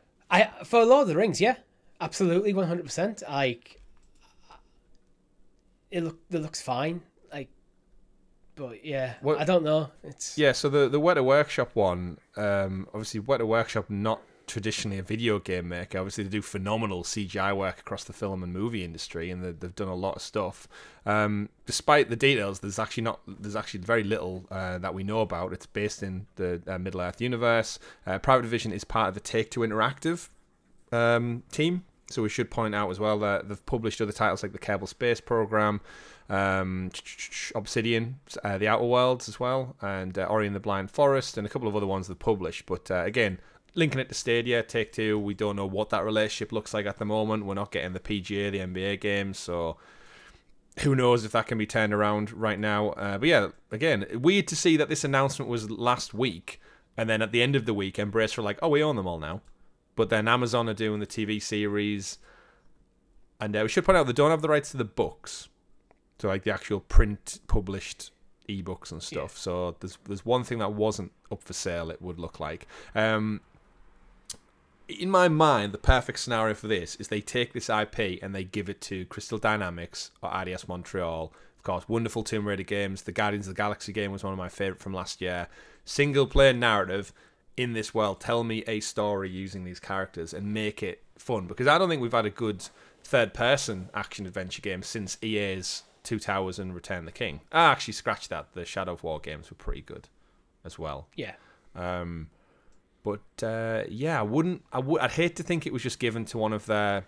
For Lord of the Rings, yeah, absolutely, 100%. Like, it looks fine. Like, but yeah, I don't know. It's So the Weta Workshop one, obviously Weta Workshop not traditionally a video game maker. Obviously, they do phenomenal CGI work across the film and movie industry, and they've done a lot of stuff. Despite the details, there's actually very little that we know about. It's based in the Middle Earth universe. Private Division is part of the Take-Two Interactive team, so we should point out as well that they've published other titles like the Kerbal Space Program, Obsidian, The Outer Worlds as well, and Ori and the Blind Forest, and a couple of other ones they've published. But again, linking it to Stadia, Take-Two, we don't know what that relationship looks like at the moment. We're not getting the PGA, the NBA games, so who knows if that can be turned around right now. But yeah, again, weird to see that this announcement was last week, and then at the end of the week, Embracer were like, oh, we own them all now. But then Amazon are doing the TV series, and we should point out they don't have the rights to the books, so like the actual print published ebooks and stuff. Yeah. So there's one thing that wasn't up for sale, it would look like. In my mind, the perfect scenario for this is they take this IP and they give it to Crystal Dynamics or IDS Montreal. Of course, wonderful Tomb Raider games. The Guardians of the Galaxy game was one of my favourite from last year. Single-player narrative in this world. Tell me a story using these characters and make it fun. Because I don't think we've had a good third-person action-adventure game since EA's Two Towers and Return of the King. I actually scratched that. The Shadow of War games were pretty good as well. Yeah. But yeah, I'd hate to think it was just given to one of their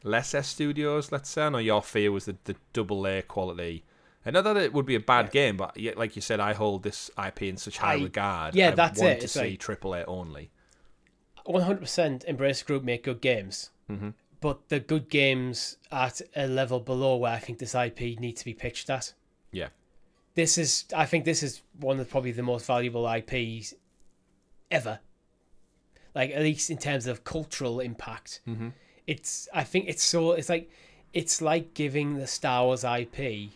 lesser studios, let's say. I know your fear was the double A quality. And not that it would be a bad game, but like you said, I hold this IP in such high regard. Yeah, that's I want it. to see triple A only. 100% Embracer Group make good games. Mm-hmm. But the good games at a level below where I think this IP needs to be pitched at. Yeah. I think this is one of probably the most valuable IPs ever. Like, at least in terms of cultural impact. Mm-hmm. It's like giving the Star Wars IP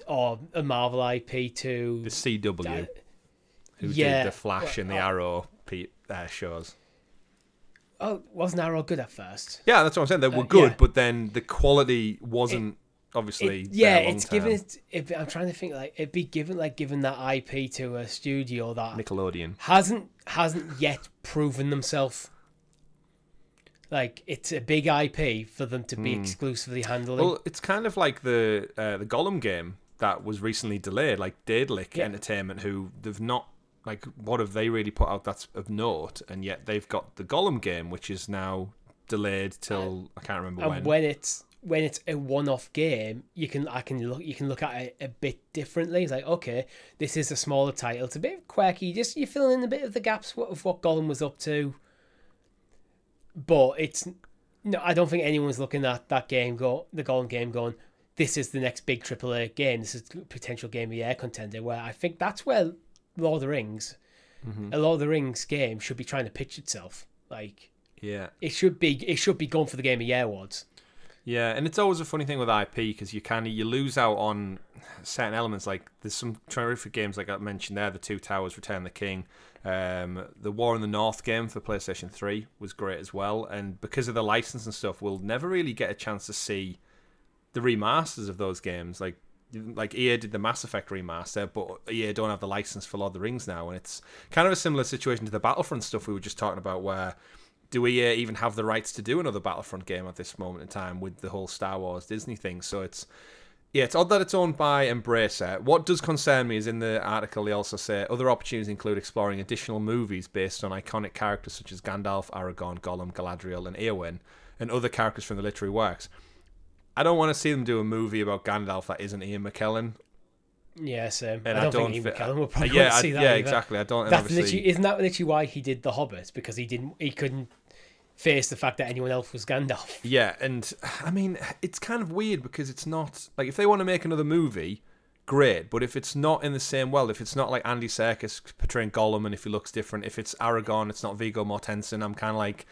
or a Marvel IP to the CW, who did the Flash and the Arrow shows. Oh, wasn't Arrow good at first? Yeah, that's what I'm saying. They were good, but then the quality wasn't obviously. It's given. I'm trying to think, like, it'd be given that IP to a studio that Nickelodeon hasn't yet proven themselves. Like, it's a big IP for them to be exclusively handling. Well, it's kind of like the Gollum game that was recently delayed, like Daedalic Entertainment, who they've not, like, what have they really put out that's of note? And yet they've got the Gollum game, which is now delayed till I can't remember when. When it's a one-off game, you can look at it a bit differently. It's like, okay, this is a smaller title. It's a bit quirky. Just you're filling in a bit of the gaps of what Gollum was up to. But I don't think anyone's looking at that game, the Gollum game, going, this is the next big AAA game. This is a potential Game of the Year contender. Where I think that's where Lord of the Rings, a Lord of the Rings game should be trying to pitch itself. Like, yeah, it should be going for the Game of the Year awards. Yeah, and it's always a funny thing with IP because you lose out on certain elements. Like, there's some terrific games like I mentioned there, the Two Towers, Return of the King, the War in the North game for PlayStation 3 was great as well. And because of the license and stuff, we'll never really get a chance to see the remasters of those games. Like EA did the Mass Effect remaster, but EA don't have the license for Lord of the Rings now, and it's kind of a similar situation to the Battlefront stuff we were just talking about, where do EA even have the rights to do another Battlefront game at this moment in time with the whole Star Wars Disney thing? So it's odd that it's owned by Embracer. What does concern me is in the article they also say other opportunities include exploring additional movies based on iconic characters such as Gandalf, Aragorn, Gollum, Galadriel, and Eowyn, and other characters from the literary works. I don't want to see them do a movie about Gandalf that isn't Ian McKellen. Yeah, same. And I don't think Ian McKellen will probably want to see that. Yeah, either. Exactly. I don't. Isn't that literally why he did The Hobbit? Because he couldn't face the fact that anyone else was Gandalf. Yeah, and I mean, it's kind of weird because it's not like, if they want to make another movie, great, but if it's not in the same world, if it's not like Andy Serkis portraying Gollum and if he looks different, if it's Aragorn, it's not Viggo Mortensen, I'm kind of like,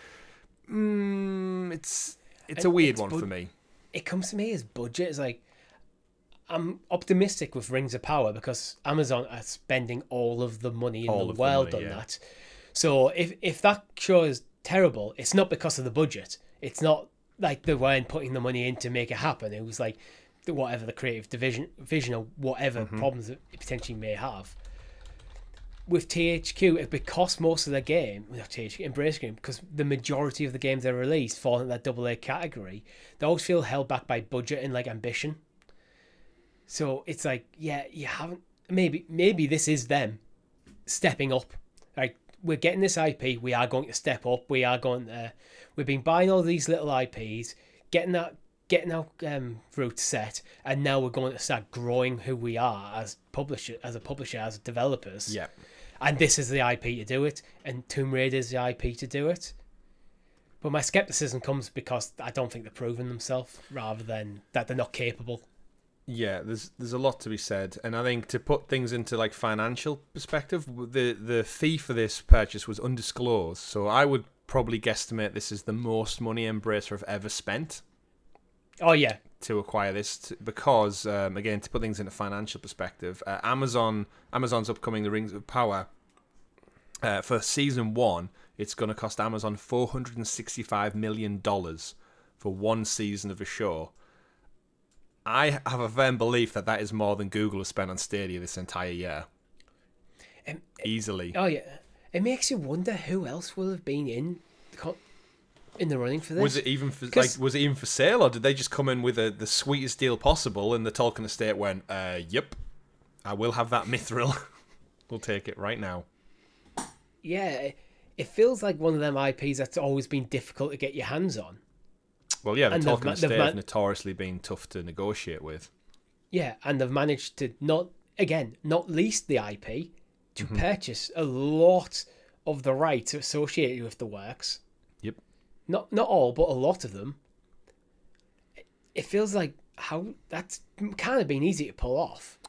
it's a weird one for me. It comes to me as budget. It's like, I'm optimistic with Rings of Power because Amazon are spending all of the money in the world on that. So if that show is terrible, it's not because of the budget. It's not like they weren't putting the money in to make it happen. It was like whatever the creative vision or whatever problems it potentially may have. With THQ, it would cost most of their game, not THQ, Embracer Game, because the majority of the games they release fall in that AA category. They always feel held back by budget and like ambition. So it's like, yeah, you haven't. Maybe this is them stepping up. Like, we're getting this IP, we are going to step up. We've been buying all these little IPs, getting our roots set, and now we're going to start growing who we are as as developers. Yeah. And this is the IP to do it, and Tomb Raider is the IP to do it. But my skepticism comes because I don't think they're proving themselves, rather than that they're not capable. Yeah, there's a lot to be said, and I think to put things into like financial perspective, the fee for this purchase was undisclosed, so I would probably guesstimate this is the most money Embracer have ever spent. Oh yeah, to acquire this, because again, to put things into financial perspective, Amazon's upcoming The Rings of Power for season 1, it's going to cost Amazon $465 million for one season of a show. I have a firm belief that is more than Google has spent on Stadia this entire year. Easily. Oh, yeah. It makes you wonder who else will have been in the running for this. Was it even for sale, or did they just come in with the sweetest deal possible, and the Tolkien estate went, yep, I will have that Mithril. We'll take it right now. Yeah, it feels like one of them IPs that's always been difficult to get your hands on. Well, yeah, the Tolkien estate have notoriously been tough to negotiate with. Yeah, and they've managed to not lease the IP, to purchase a lot of the rights associated with the works. Yep. Not all, but a lot of them. It feels like how that's kind of been easy to pull off.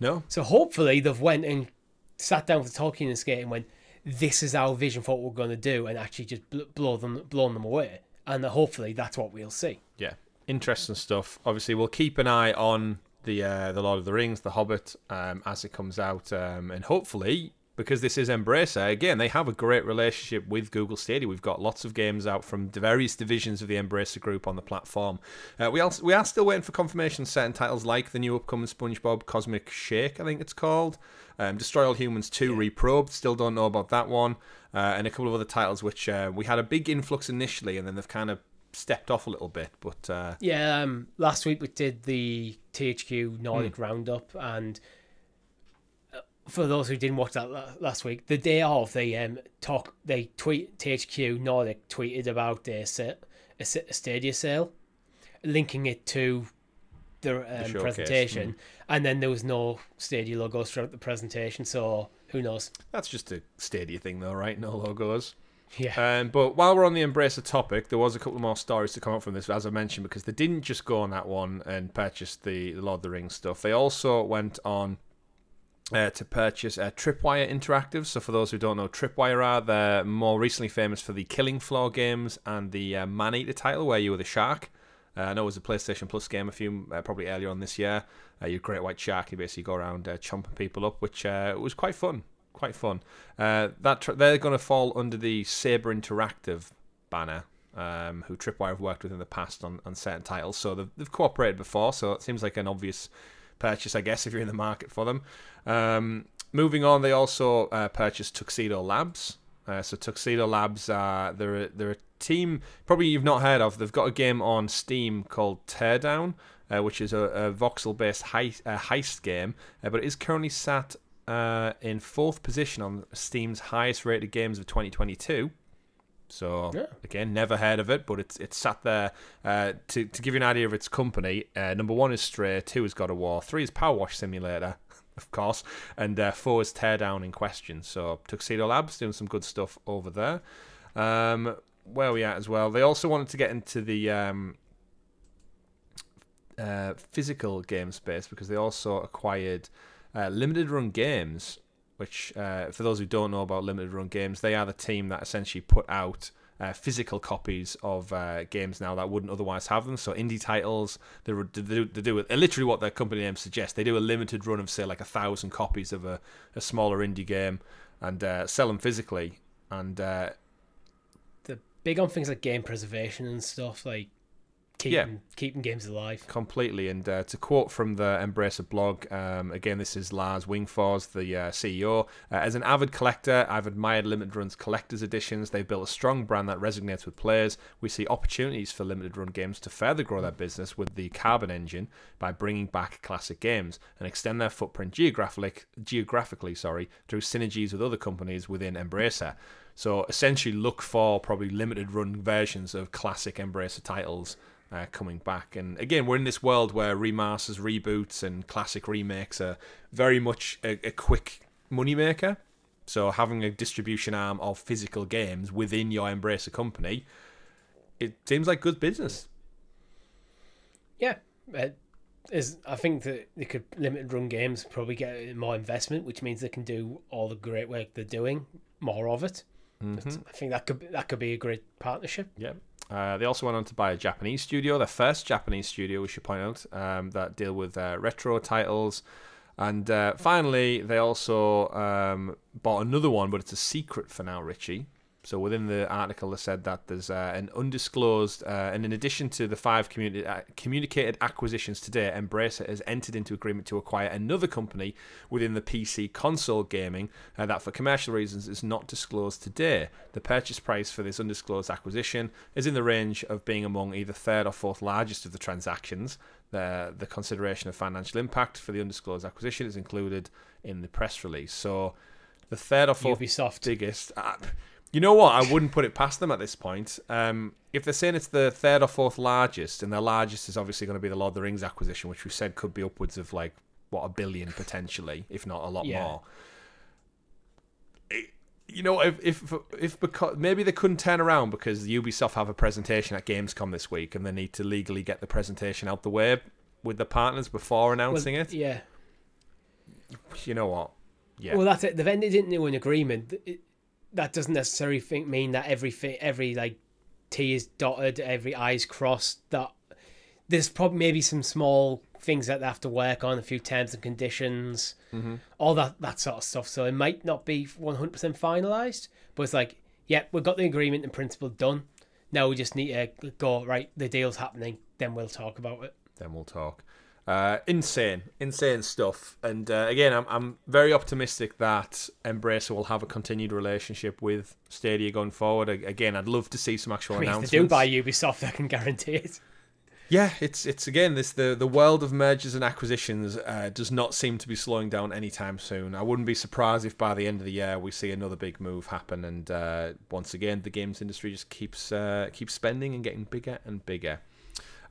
No. So hopefully they've went and sat down with the Tolkien estate and went, this is our vision for what we're going to do, and actually just blown them away. And hopefully that's what we'll see. Yeah, interesting stuff. Obviously, we'll keep an eye on the Lord of the Rings, The Hobbit, as it comes out, and hopefully, because this is Embracer, again, they have a great relationship with Google Stadia. We've got lots of games out from the various divisions of the Embracer group on the platform. We are still waiting for confirmation of certain titles like the new upcoming SpongeBob Cosmic Shake, I think it's called. Destroy All Humans 2 Reprobed, still don't know about that one. And a couple of other titles which we had a big influx initially, and then they've kind of stepped off a little bit. But last week we did the THQ Nordic Roundup, and for those who didn't watch that last week, the day of THQ Nordic tweeted about a Stadia sale, linking it to the presentation, and then there was no Stadia logos throughout the presentation, so who knows? That's just a Stadia thing though, right? No logos. Yeah. But while we're on the Embracer topic, there was a couple more stories to come up from this, as I mentioned, because they didn't just go on that one and purchase the Lord of the Rings stuff. They also went on to purchase Tripwire Interactive. So for those who don't know, Tripwire they're more recently famous for the Killing Floor games and the Man-Eater title, where you were the shark. I know it was a PlayStation Plus game probably earlier on this year. You're a great white shark. You basically go around chomping people up, which was quite fun. They're going to fall under the Saber Interactive banner, who Tripwire have worked with in the past on certain titles. So they've cooperated before, so it seems like an obvious purchase, I guess, if you're in the market for them. Moving on, they also purchased Tuxedo Labs. So Tuxedo Labs, they're a team probably you've not heard of. They've got a game on Steam called Teardown, which is a voxel-based heist game, but it is currently sat in 4th position on Steam's highest-rated games of 2022. So, again, never heard of it, but it's sat there. To give you an idea of its company, number 1 is Stray, 2 is God of War, 3 is Power Wash Simulator, of course, and 4 is Teardown in Question. So Tuxedo Labs doing some good stuff over there. Where are we at as well? They also wanted to get into the physical game space, because they also acquired Limited Run Games, which for those who don't know about Limited Run Games, they are the team that essentially put out physical copies of games now that wouldn't otherwise have them. So indie titles, they do literally what their company name suggests. They do a limited run of, say, like 1,000 copies of a smaller indie game and sell them physically. And they're big on things like game preservation and stuff, like keeping games alive. Completely. And to quote from the Embracer blog, again, this is Lars Wingfors, the CEO. As an avid collector, I've admired Limited Run's collector's editions. They've built a strong brand that resonates with players. We see opportunities for Limited Run games to further grow their business with the Carbon engine by bringing back classic games and extend their footprint geographically, through synergies with other companies within Embracer. So essentially look for probably Limited Run versions of classic Embracer titles coming back. And again, we're in this world where remasters, reboots, and classic remakes are very much a quick moneymaker. So having a distribution arm of physical games within your Embracer company, it seems like good business. Yeah, I think that they could Limited Run games probably get more investment, which means they can do all the great work they're doing, more of it. Mm-hmm. I think that could be a great partnership. Yeah. They also went on to buy a Japanese studio, their first Japanese studio, we should point out, that deal with retro titles. And finally, they also bought another one, but it's a secret for now, Richie. So within the article, they said that there's an undisclosed, and in addition to the 5 communicated acquisitions today, Embracer has entered into agreement to acquire another company within the PC console gaming that for commercial reasons is not disclosed today. The purchase price for this undisclosed acquisition is in the range of being among either third or fourth largest of the transactions. The consideration of financial impact for the undisclosed acquisition is included in the press release. So the third or fourth Ubisoft. biggest... You know what? I wouldn't put it past them at this point. If they're saying it's the third or fourth largest, and their largest is obviously going to be the Lord of the Rings acquisition, which we said could be upwards of like $1 billion potentially, if not a lot more. If because maybe they couldn't turn around because Ubisoft have a presentation at Gamescom this week, and they need to legally get the presentation out the way with the partners before announcing it. Yeah. You know what? Yeah. Well, that's it. They've entered into an agreement. That doesn't necessarily mean that every like T is dotted, every I is crossed. That there's probably maybe some small things that they have to work on, a few terms and conditions, all that sort of stuff. So it might not be 100% finalised, but it's like, yeah, we've got the agreement in principle done. Now we just need to go, right, the deal's happening, then we'll talk about it. Then we'll talk. Insane stuff. And again, I'm very optimistic that Embracer will have a continued relationship with Stadia going forward. Again, I'd love to see some actual announcements. If they do buy Ubisoft, I can guarantee it. Yeah, it's again the world of mergers and acquisitions does not seem to be slowing down anytime soon. I wouldn't be surprised if by the end of the year we see another big move happen, and once again the games industry just keeps spending and getting bigger and bigger.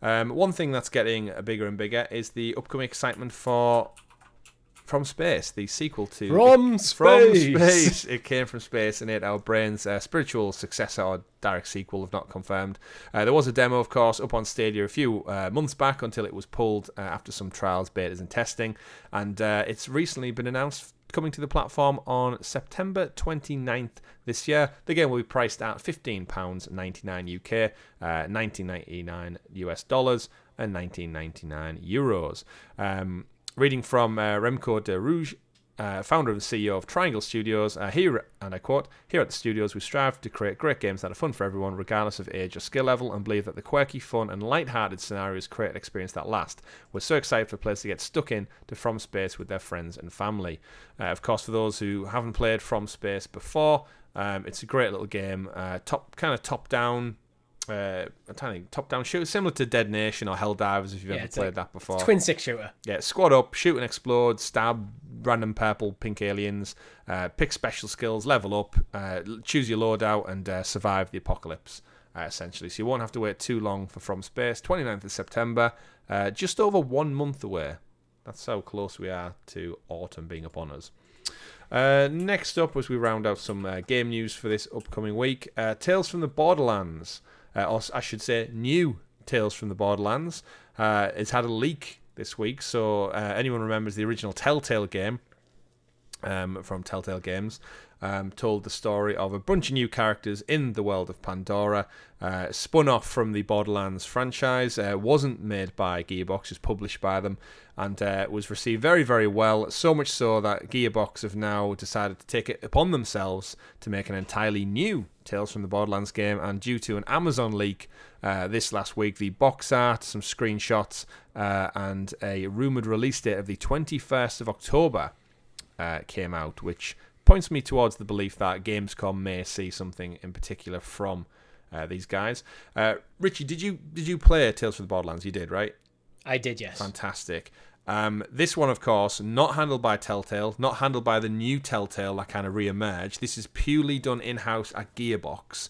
One thing that's getting bigger and bigger is the upcoming excitement for From Space, the sequel to From Space. It came from space and ate our brains. Spiritual successor or direct sequel, if not confirmed. There was a demo, of course, up on Stadia a few months back until it was pulled after some trials, betas, and testing. And it's recently been announced coming to the platform on September 29th this year. The game will be priced at £15.99 UK, $19.99 US dollars, and €19.99. Reading from Remco de Rouge, founder and CEO of Triangle Studios, here, and I quote, "Here at the studios, we strive to create great games that are fun for everyone, regardless of age or skill level, and believe that the quirky, fun, and light-hearted scenarios create an experience that lasts. We're so excited for players to get stuck in to From Space with their friends and family." Of course, for those who haven't played From Space before, it's a great little game, top-down. Top-down shooter, similar to Dead Nation or Helldivers, if you've ever played that before. Twin stick shooter. Yeah, squad up, shoot and explode, stab random purple, pink aliens, pick special skills, level up, choose your loadout, and survive the apocalypse, essentially. So you won't have to wait too long for From Space. 29th of September, just over 1 month away. That's how close we are to autumn being upon us. Next up, as we round out some game news for this upcoming week, Tales from the Borderlands. Or I should say, new Tales from the Borderlands. It's had a leak this week, so anyone remembers the original Telltale game from Telltale Games, told the story of a bunch of new characters in the world of Pandora, spun off from the Borderlands franchise, wasn't made by Gearbox, was published by them, and was received very, very well, so much so that Gearbox have now decided to take it upon themselves to make an entirely new Tales from the Borderlands game, and due to an Amazon leak this last week, the box art, some screenshots, and a rumoured release date of the 21st of October came out, which points me towards the belief that Gamescom may see something in particular from these guys. Richie, did you play Tales from the Borderlands? You did, right? I did, yes. Fantastic. This one, of course, not handled by Telltale, not handled by the new Telltale that kind of re-emerged. This is purely done in-house at Gearbox.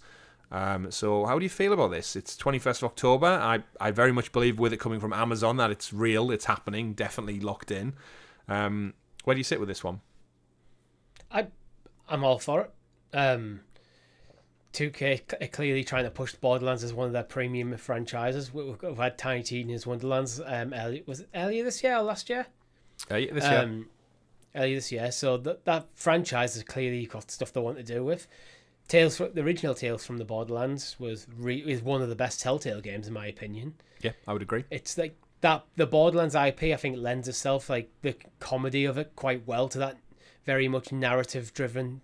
So how do you feel about this? It's 21st of October. I very much believe with it coming from Amazon that it's real, it's happening, definitely locked in. Where do you sit with this one? I'm all for it. 2K are clearly trying to push Borderlands as one of their premium franchises. We've had Tiny Tina's Wonderlands. Was it earlier this year or last year? This year. Earlier this year. So that franchise has clearly got stuff they want to do with. The original Tales from the Borderlands is one of the best Telltale games in my opinion. Yeah, I would agree. It's like that the Borderlands IP, I think, lends itself, like the comedy of it, quite well to that very much narrative driven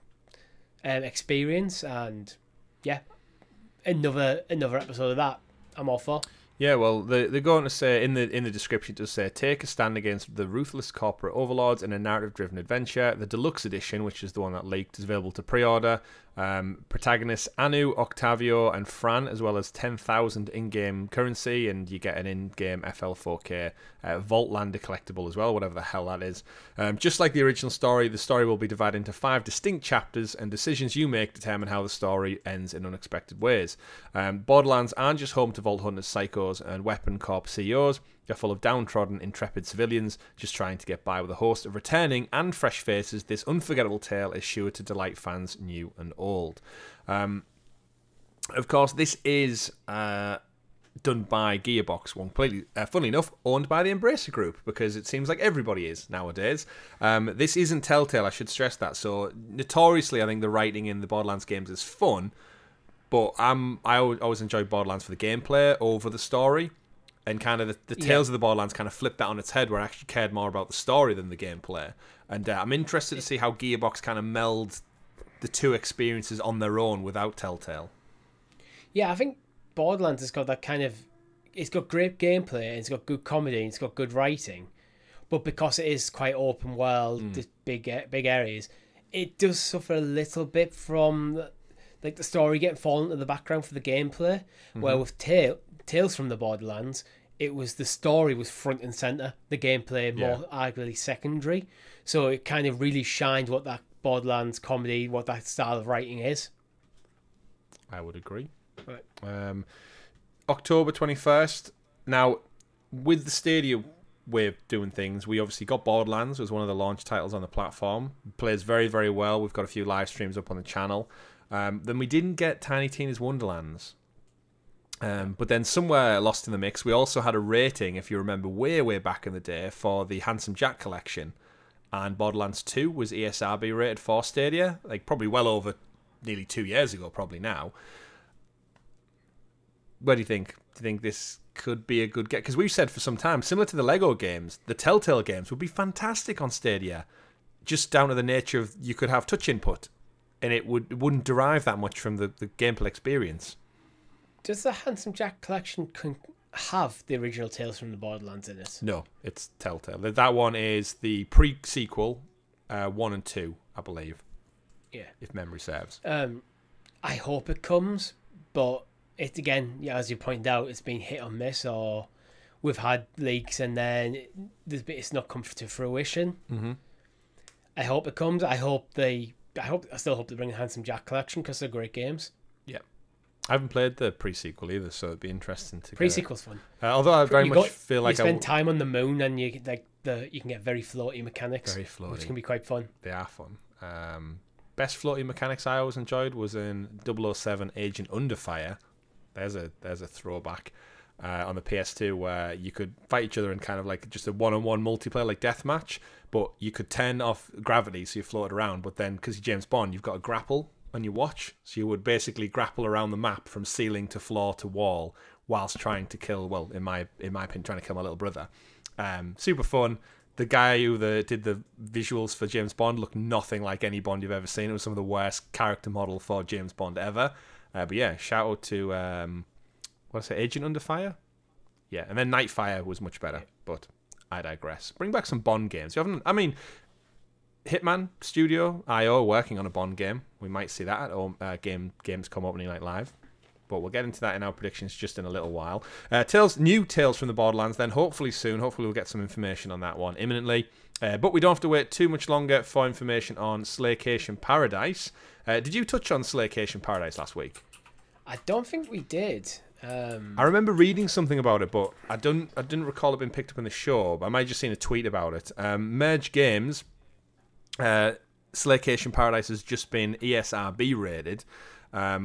experience. And yeah, another episode of that I'm all for. Yeah, well, they're going to say in the description, to say, take a stand against the ruthless corporate overlords in a narrative-driven adventure. The deluxe edition, which is the one that leaked, is available to pre-order. Protagonists Anu, Octavio, and Fran, as well as 10,000 in-game currency, and you get an in-game FL4K Vaultlander collectible as well, whatever the hell that is. Just like the original story, the story will be divided into 5 distinct chapters, and decisions you make determine how the story ends in unexpected ways. Borderlands aren't just home to Vault Hunters, Psychos, and Weapon Corp CEOs. They're full of downtrodden, intrepid civilians just trying to get by with a host of returning and fresh faces. This unforgettable tale is sure to delight fans new and old. Of course, this is done by Gearbox, one completely, funnily enough, owned by the Embracer Group, because it seems like everybody is nowadays. This isn't Telltale, I should stress that. So notoriously, I think the writing in the Borderlands games is fun, but I always enjoy Borderlands for the gameplay over the story. And kind of the Tales of the Borderlands kind of flipped that on its head, where I actually cared more about the story than the gameplay. And I'm interested to see how Gearbox kind of melds the two experiences on their own without Telltale. Yeah, I think Borderlands has got that kind of... It's got great gameplay, and it's got good comedy, and it's got good writing. But because it is quite open world, big areas, it does suffer a little bit from like the story getting fallen to the background for the gameplay. Where with Tales from the Borderlands, the story was front and center, the gameplay more arguably secondary. So it kind of really shined what that Borderlands comedy, what that style of writing is. I would agree. Right. October 21st. Now, with the Stadia way of doing things, we obviously got Borderlands as one of the launch titles on the platform. It plays very, very well. We've got a few live streams up on the channel. Then we didn't get Tiny Tina's Wonderlands. But then somewhere lost in the mix, we also had a rating, if you remember, way back in the day, for the Handsome Jack collection. And Borderlands 2 was ESRB rated for Stadia, like probably well over nearly 2 years ago, probably now. What do you think? Do you think this could be a good get? Because we've said for some time, similar to the Lego games, the Telltale games would be fantastic on Stadia, just down to the nature of you could have touch input, and it wouldn't derive that much from the gameplay experience. Does the Handsome Jack collection have the original Tales from the Borderlands in it? No, it's Telltale. That one is the pre-sequel, 1 and 2, I believe. Yeah. If memory serves. I hope it comes, but it again, as you pointed out, it's been hit or miss, or we've had leaks and then it's not come to fruition. Mm-hmm. I hope it comes. I still hope they bring the Handsome Jack collection because they're great games. Yeah. I haven't played the pre-sequel either, so it'd be interesting to Pre-sequel's fun. Although I very much feel like you spend time on the moon and you can get very floaty mechanics, very floaty, which can be quite fun. They are fun. Best floaty mechanics I always enjoyed was in 007 Agent Under Fire. There's a throwback. on the PS2 where you could fight each other in kind of like just a one-on-one multiplayer, like deathmatch, but you could turn off gravity so you float around, but then because you're James Bond, you've got to grapple on your watch, so you would basically grapple around the map from ceiling to floor to wall whilst trying to kill, well, in my opinion, trying to kill my little brother. Super fun. The guy who did the visuals for James Bond looked nothing like any Bond you've ever seen. It was some of the worst character model for James Bond ever. But yeah, shout out to Agent Under Fire? Yeah, and then Nightfire was much better, but I digress. Bring back some Bond games. Hitman Studio IO working on a Bond game. We might see that at Gamescom opening night live. But we'll get into that in our predictions just in a little while. New Tales from the Borderlands then, hopefully soon. Hopefully we'll get some information on that one imminently. But we don't have to wait too much longer for information on SlayCation Paradis. Did you touch on SlayCation Paradis last week? I don't think we did. I remember reading something about it, but I didn't recall it being picked up in the show. But I might have just seen a tweet about it. Merge Games, SlayCation Paradis has just been ESRB rated,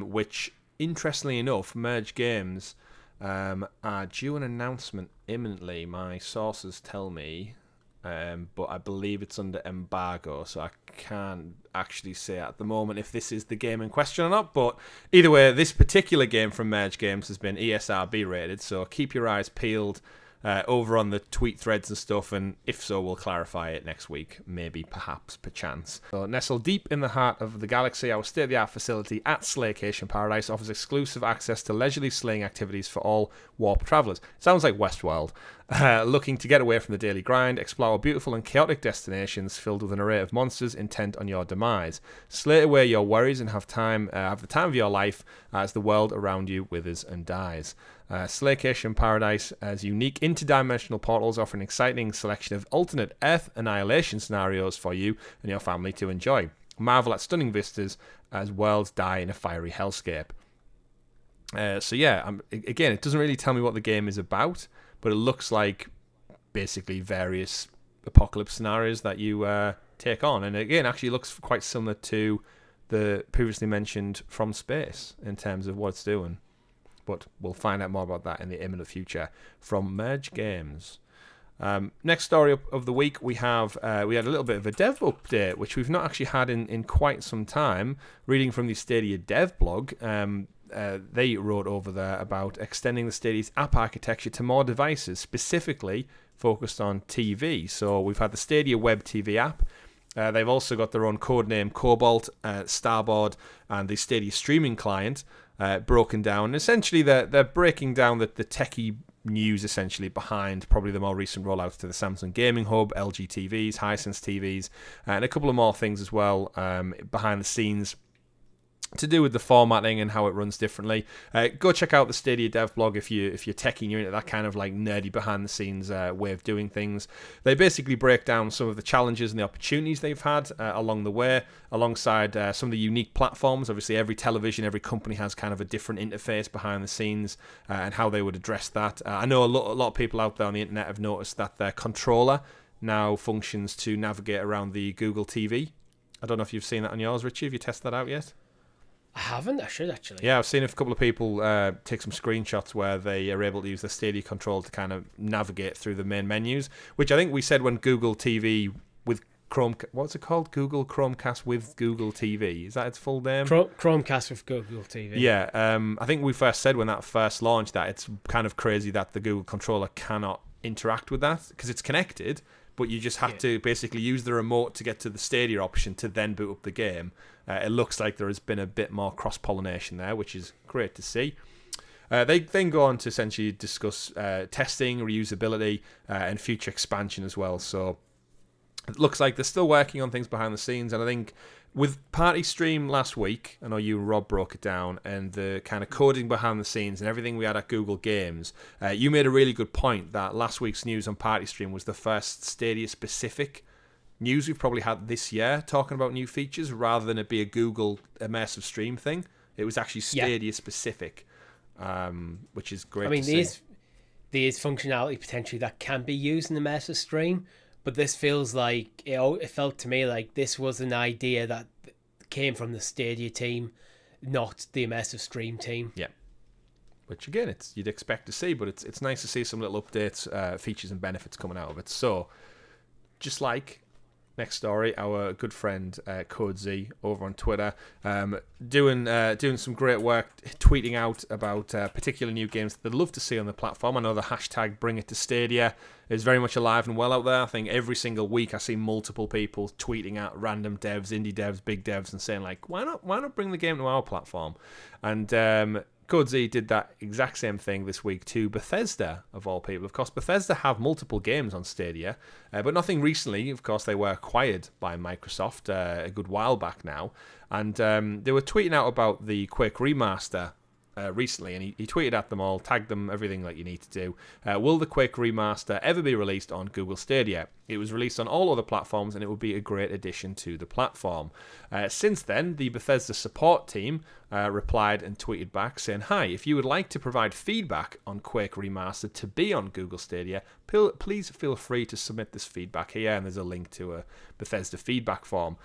which, interestingly enough, Merge Games are due an announcement imminently. My sources tell me, but I believe it's under embargo, so I can't actually say at the moment if this is the game in question or not. But either way, this particular game from Merge Games has been ESRB rated, so keep your eyes peeled over on the tweet threads and stuff, and if so, we'll clarify it next week, maybe, perhaps, perchance. So, nestled deep in the heart of the galaxy, our state-of-the-art facility at SlayCation Paradis offers exclusive access to leisurely slaying activities for all warp travellers. Sounds like Westworld. Looking to get away from the daily grind, explore beautiful and chaotic destinations filled with an array of monsters intent on your demise. Slay away your worries and have the time of your life as the world around you withers and dies. SlayCation Paradise has unique interdimensional portals offering an exciting selection of alternate Earth annihilation scenarios for you and your family to enjoy. Marvel at stunning vistas as worlds die in a fiery hellscape. Again, it doesn't really tell me what the game is about, but it looks like basically various apocalypse scenarios that you take on. And again, actually looks quite similar to the previously mentioned From Space in terms of what it's doing. But we'll find out more about that in the imminent future from Merge Games. Next story of the week, we had a little bit of a dev update, which we've not actually had in quite some time. Reading from the Stadia Dev blog, they wrote over there about extending the Stadia's app architecture to more devices, specifically focused on TV. So we've had the Stadia Web TV app. They've also got their own codename Cobalt, Starboard, and the Stadia streaming client broken down. Essentially, they're breaking down the techie news essentially behind probably the more recent rollouts to the Samsung Gaming Hub, LG TVs, Hisense TVs, and a couple of more things as well behind the scenes to do with the formatting and how it runs differently. Go check out the Stadia Dev blog if you're techie and you're into that kind of like nerdy behind the scenes way of doing things. They basically break down some of the challenges and the opportunities they've had along the way, alongside some of the unique platforms. Obviously, every television, every company has kind of a different interface behind the scenes and how they would address that. I know a lot of people out there on the internet have noticed that their controller now functions to navigate around the Google TV. I don't know if you've seen that on yours, Richie. Have you tested that out yet? I haven't. I should actually. Yeah, I've seen a couple of people take some screenshots where they are able to use the Stadia control to kind of navigate through the main menus, which I think we said when Google TV with Chrome... What's it called? Google Chromecast with Google TV. Is that its full name? Chromecast with Google TV. Yeah, I think we first said when that first launched that it's kind of crazy that the Google controller cannot interact with that because it's connected, but you just have to basically use the remote to get to the Stadia option to then boot up the game. It looks like there has been a bit more cross-pollination there, which is great to see. They then go on to essentially discuss testing, reusability, and future expansion as well. So it looks like they're still working on things behind the scenes. And I think with Party Stream last week, I know you and Rob broke it down, and the kind of coding behind the scenes and everything we had at Google Games, you made a really good point that last week's news on Party Stream was the first Stadia-specific news we've probably had this year talking about new features rather than it be a Google immersive stream thing. It was actually Stadia specific, which is great. I mean, there is functionality potentially that can be used in immersive stream, but this feels like it felt to me like this was an idea that came from the Stadia team, not the immersive stream team. Yeah. which again, you'd expect to see, but it's nice to see some little updates, features and benefits coming out of it. So, just like next story, our good friend Code Z over on Twitter, doing some great work, tweeting out about particular new games that they'd love to see on the platform. I know the hashtag Bring It to Stadia is very much alive and well out there. I think every single week I see multiple people tweeting out random devs, indie devs, big devs, and saying like, why not bring the game to our platform? And Code Z did that exact same thing this week to Bethesda, of all people. Of course, Bethesda have multiple games on Stadia, but nothing recently. Of course, they were acquired by Microsoft a good while back now, and they were tweeting out about the Quake Remaster recently, and he tweeted at them all, tagged them, everything like you need to do. Will the Quake Remaster ever be released on Google Stadia? It was released on all other platforms, and it would be a great addition to the platform. Since then, the Bethesda support team replied and tweeted back saying, "Hi, if you would like to provide feedback on Quake Remastered to be on Google Stadia, please feel free to submit this feedback here," and there's a link to a Bethesda feedback form.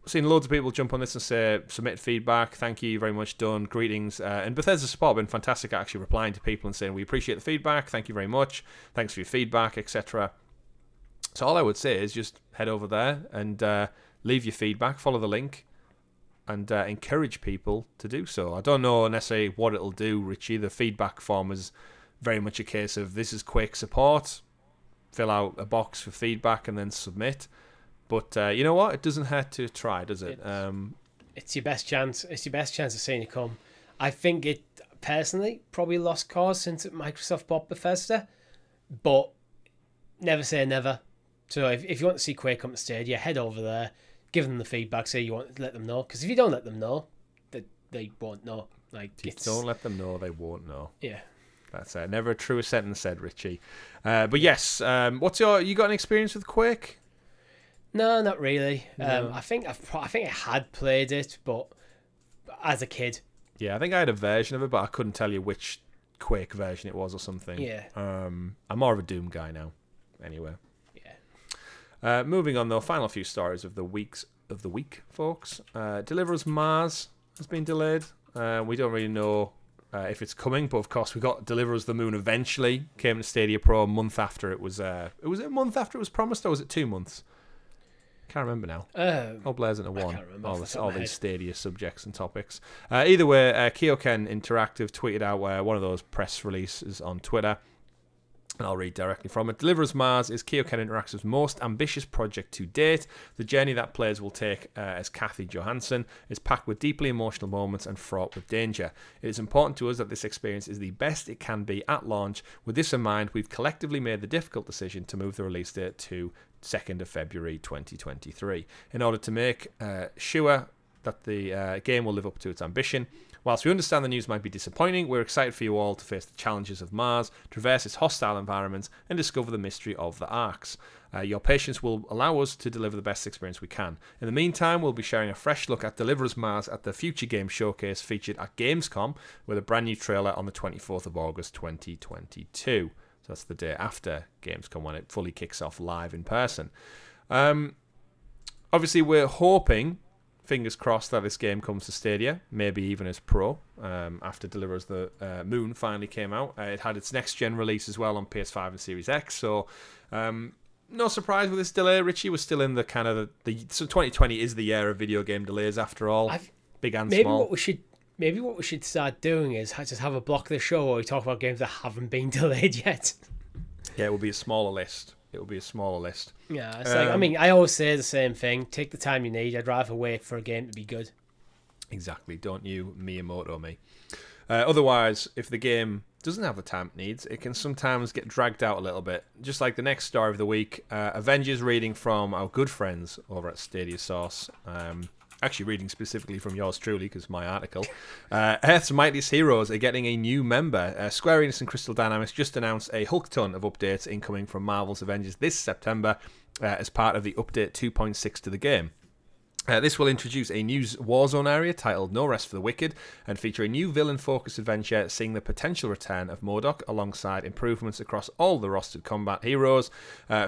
Seen loads of people jump on this and say, submit feedback, thank you very much, done, greetings. And Bethesda support have been fantastic at actually replying to people and saying, we appreciate the feedback, thank you very much, thanks for your feedback, etc. So all I would say is just head over there and leave your feedback, follow the link, and encourage people to do so. I don't know necessarily what it'll do, Richie. The feedback form is very much a case of, this is Quake support, fill out a box for feedback and then submit. But you know what? It doesn't hurt to try, does it? It's your best chance. It's your best chance of seeing it come. I think it, personally, probably lost cause since Microsoft bought Bethesda. But never say never. So if you want to see Quake come to Stadia, head over there, give them the feedback, say you want to let them know. Because if you don't let them know, they won't know. Don't let them know, they won't know. Yeah. That's never a truer sentence said, Richie. But yes, you got an experience with Quake? No, not really. No. I think I had played it, but as a kid. Yeah, I think I had a version of it, but I couldn't tell you which Quake version it was or something. Yeah. I'm more of a Doom guy now. Anyway. Yeah. Moving on though, final few stories of the week, folks. Deliverers Mars has been delayed. We don't really know if it's coming, but of course we got Deliverers the Moon eventually. Came to Stadia Pro a month after it was. Was it a month after it was promised, or was it 2 months? Can't remember now. All blares into one. All these Stadia subjects and topics. Either way, Kyoken Interactive tweeted out one of those press releases on Twitter, and I'll read directly from it. Deliverers Mars is Kyoken Interactive's most ambitious project to date. The journey that players will take as Kathy Johansson is packed with deeply emotional moments and fraught with danger. It is important to us that this experience is the best it can be at launch. With this in mind, we've collectively made the difficult decision to move the release date to 2nd of February 2023 in order to make sure that the game will live up to its ambition. Whilst we understand the news might be disappointing, we're excited for you all to face the challenges of Mars, traverse its hostile environments, and discover the mystery of the Arks. Your patience will allow us to deliver the best experience we can. In the meantime, we'll be sharing a fresh look at Deliverers Mars at the Future Games Showcase featured at Gamescom with a brand new trailer on the 24th of August 2022. So that's the day after Gamescom when it fully kicks off live in person. Obviously, we're hoping, fingers crossed, that this game comes to Stadia, maybe even as Pro, after Deliverers the Moon finally came out. It had its next-gen release as well on PS5 and Series X, so no surprise with this delay. Richie was still in the kind of so 2020 is the year of video game delays after all, big and small. Maybe what we should start doing is just have a block of the show where we talk about games that haven't been delayed yet. Yeah, it will be a smaller list. Yeah, it's I always say the same thing. Take the time you need. I'd rather wait for a game to be good. Exactly. Don't you Miyamoto me. Otherwise, if the game doesn't have the time it needs, it can sometimes get dragged out a little bit. Just like the next story of the week, Avengers reading from our good friends over at Stadia Source. Actually reading specifically from yours truly, because my article. Earth's Mightiest Heroes are getting a new member. Square Enix and Crystal Dynamics just announced a hulk ton of updates incoming from Marvel's Avengers this September as part of the update 2.6 to the game. This will introduce a new Warzone area titled No Rest for the Wicked and feature a new villain-focused adventure seeing the potential return of MODOK alongside improvements across all the rostered combat heroes,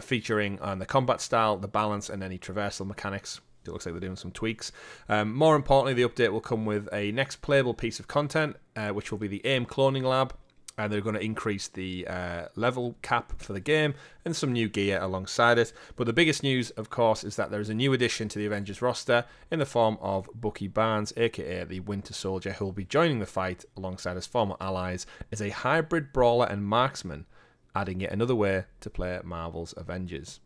featuring on the combat style, the balance, and any traversal mechanics. It looks like they're doing some tweaks. More importantly, the update will come with a next playable piece of content, which will be the AIM cloning lab. And they're going to increase the level cap for the game and some new gear alongside it. But the biggest news, of course, is that there is a new addition to the Avengers roster in the form of Bucky Barnes, aka the Winter Soldier, who will be joining the fight alongside his former allies as a hybrid brawler and marksman, adding yet another way to play Marvel's Avengers.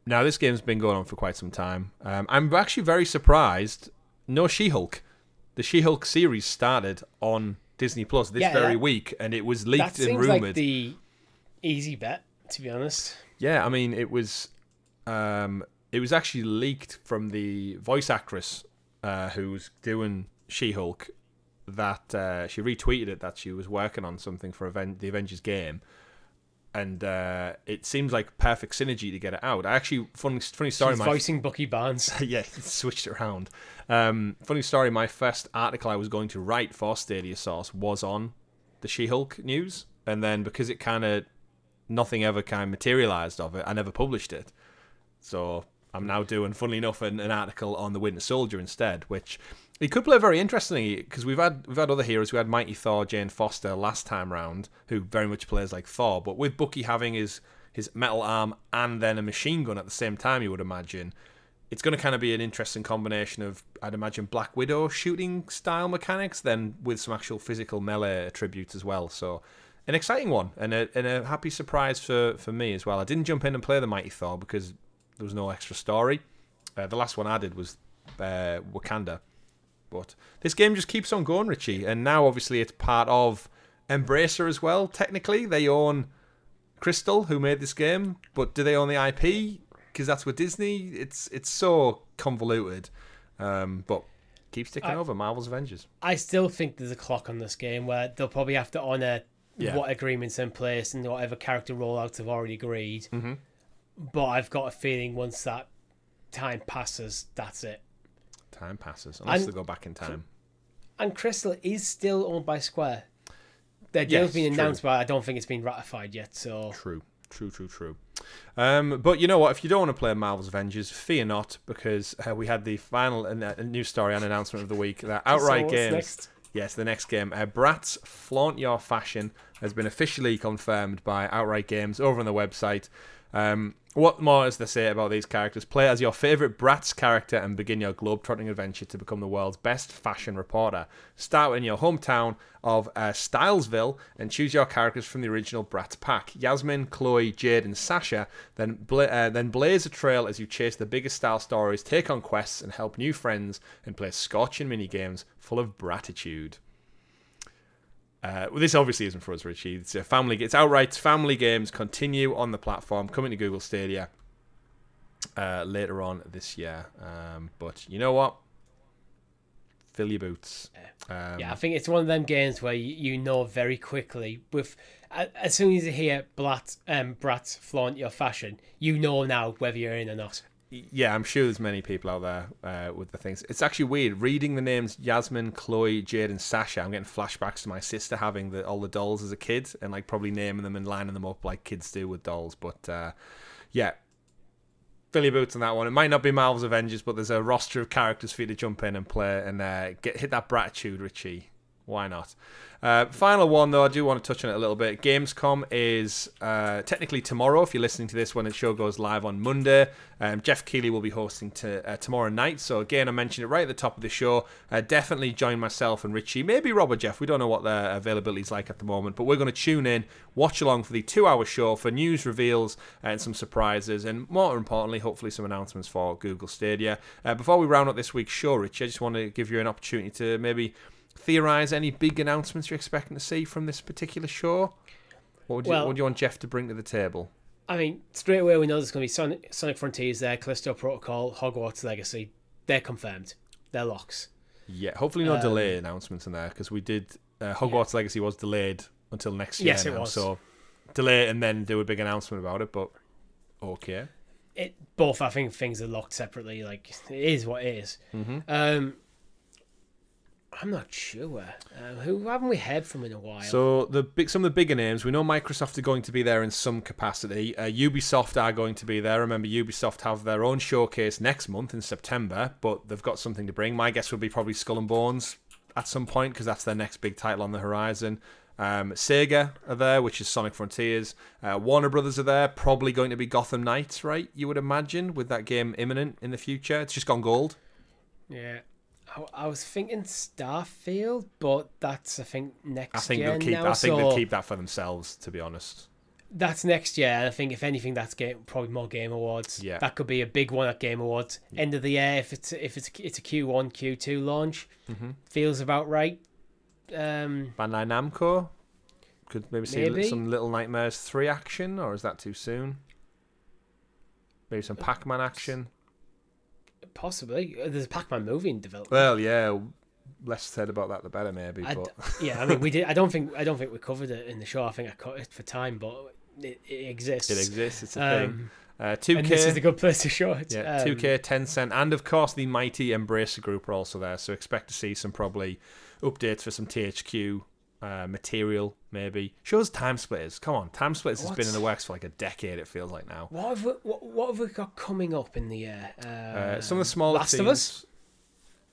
Now, this game's been going on for quite some time. I'm actually very surprised. No She-Hulk. The She-Hulk series started on Disney Plus this very week, and it was leaked and rumored. Like the easy bet, to be honest. Yeah, I mean, it was actually leaked from the voice actress who's doing She-Hulk. That she retweeted it that she was working on something for the Avengers game, and it seems like perfect synergy to get it out. I actually funny story. She's voicing Bucky Barnes. Yeah, switched it around. Funny story. My first article I was going to write for Stadia Source was on the She-Hulk news, and then because it nothing ever materialized of it, I never published it. So I'm now doing, funnily enough, an article on the Winter Soldier instead, which it could play very interestingly because we've had other heroes. We had Mighty Thor, Jane Foster last time round, who very much plays like Thor, but with Bucky having his metal arm and then a machine gun at the same time, you would imagine it's going to kind of be an interesting combination of, I'd imagine, Black Widow shooting style mechanics, then with some actual physical melee attributes as well. So an exciting one and a happy surprise for me as well. I didn't jump in and play the Mighty Thor because there was no extra story. The last one I did was Wakanda. But this game just keeps on going, Richie. And now, obviously, it's part of Embracer as well. Technically, they own Crystal, who made this game. But do they own the IP? Because that's with Disney. It's so convoluted. But keeps ticking over. Marvel's Avengers. I still think there's a clock on this game where they'll probably have to honour what agreements in place and whatever character rollouts have already agreed. Mm-hmm. But I've got a feeling once that time passes, that's it. Time passes, unless they go back in time. And Crystal is still owned by Square. Their deal's been announced, but I don't think it's been ratified yet. So True. But you know what? If you don't want to play Marvel's Avengers, fear not, because we had the final news story and announcement of the week that Outright Games... Next? Yes, the next game. Bratz Flaunt Your Fashion has been officially confirmed by Outright Games over on the website. What more is there to say about these characters? Play as your favourite Bratz character and begin your globe-trotting adventure to become the world's best fashion reporter. Start in your hometown of Stylesville and choose your characters from the original Bratz pack. Yasmin, Chloe, Jade and Sasha. Then blaze a trail as you chase the biggest style stories, take on quests and help new friends and play scorching mini-games full of bratitude. Well, this obviously isn't for us, Richie. It's a family. It's Outright's family games continue on the platform, coming to Google Stadia later on this year. But you know what? Fill your boots. I think it's one of them games where you know very quickly. With as soon as you hear Bratz Flaunt Your Fashion, you know now whether you're in or not. Yeah, I'm sure there's many people out there with the things. It's actually weird reading the names Yasmin, Chloe, Jade, and Sasha. I'm getting flashbacks to my sister having all the dolls as a kid and like probably naming them and lining them up like kids do with dolls. But yeah, fill your boots on that one. It might not be Marvel's Avengers, but there's a roster of characters for you to jump in and play and hit that bratitude, Richie. Why not? Final one, though, I do want to touch on it a little bit. Gamescom is technically tomorrow. If you're listening to this when the show goes live on Monday, Jeff Keighley will be hosting tomorrow night. So, again, I mentioned it right at the top of the show. Definitely join myself and Richie, maybe Rob or Jeff. We don't know what their availability is like at the moment, but we're going to tune in, watch along for the 2-hour show for news reveals and some surprises, and more importantly, hopefully some announcements for Google Stadia. Before we round up this week's show, Richie, I just want to give you an opportunity to maybe theorize any big announcements you're expecting to see from this particular show. What do you want Jeff to bring to the table? I mean, straight away we know there's going to be Sonic Frontiers there, Callisto Protocol, Hogwarts Legacy. They're confirmed. They're locks. Yeah, hopefully no delay announcements in there, because we did Hogwarts Legacy was delayed until next year. Yes, it was. So delay and then do a big announcement about it, but okay. Both, I think, things are locked separately. Like, it is what it is. Mm-hmm. I'm not sure. Who haven't we heard from in a while? So some of the bigger names, we know Microsoft are going to be there in some capacity. Ubisoft are going to be there. Remember, Ubisoft have their own showcase next month in September, but they've got something to bring. My guess would be probably Skull and Bones at some point, because that's their next big title on the horizon. Sega are there, which is Sonic Frontiers. Warner Brothers are there, probably going to be Gotham Knights, right? You would imagine, with that game imminent in the future. It's just gone gold. Yeah. I was thinking Starfield, but that's, I think, next year I think they'll keep that for themselves, to be honest. That's next year, and I think, if anything, that's probably more Game Awards. Yeah. That could be a big one at Game Awards. Yeah. End of the year, if it's a Q1, Q2 launch, feels about right. Bandai Namco? Could maybe see some Little Nightmares 3 action, or is that too soon? Maybe some Pac-Man action? Possibly. There's a Pac-Man movie in development. Well, yeah. Less said about that, the better, maybe. Yeah, I mean, we did. I don't think we covered it in the show. I think I cut it for time, but it exists. It exists. It's a thing. 2K. And this is a good place to show it. Yeah, 2K, Tencent, and of course the mighty Embracer Group are also there. So expect to see some probably updates for some THQ material, maybe. Shows Time Splitters. Come on, Time Splitters has been in the works for like a decade, it feels like now. What have we got coming up in the year? Some of the smaller Last teams. of Us?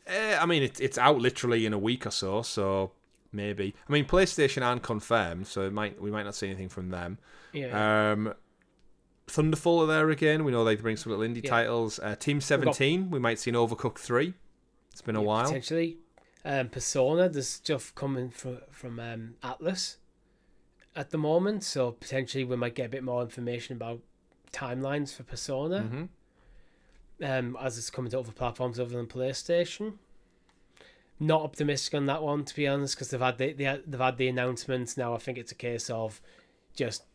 I mean, it's out literally in a week or so maybe. I mean, PlayStation aren't confirmed, so we might not see anything from them. Yeah. Thunderful are there again. We know they bring some little indie titles. Team 17, we might see an Overcooked 3. It's been a while. Potentially. Persona, there's stuff coming from Atlas at the moment, so potentially we might get a bit more information about timelines for Persona as it's coming to other platforms other than PlayStation. Not optimistic on that one, to be honest, because they've had the announcements. Now I think it's a case of just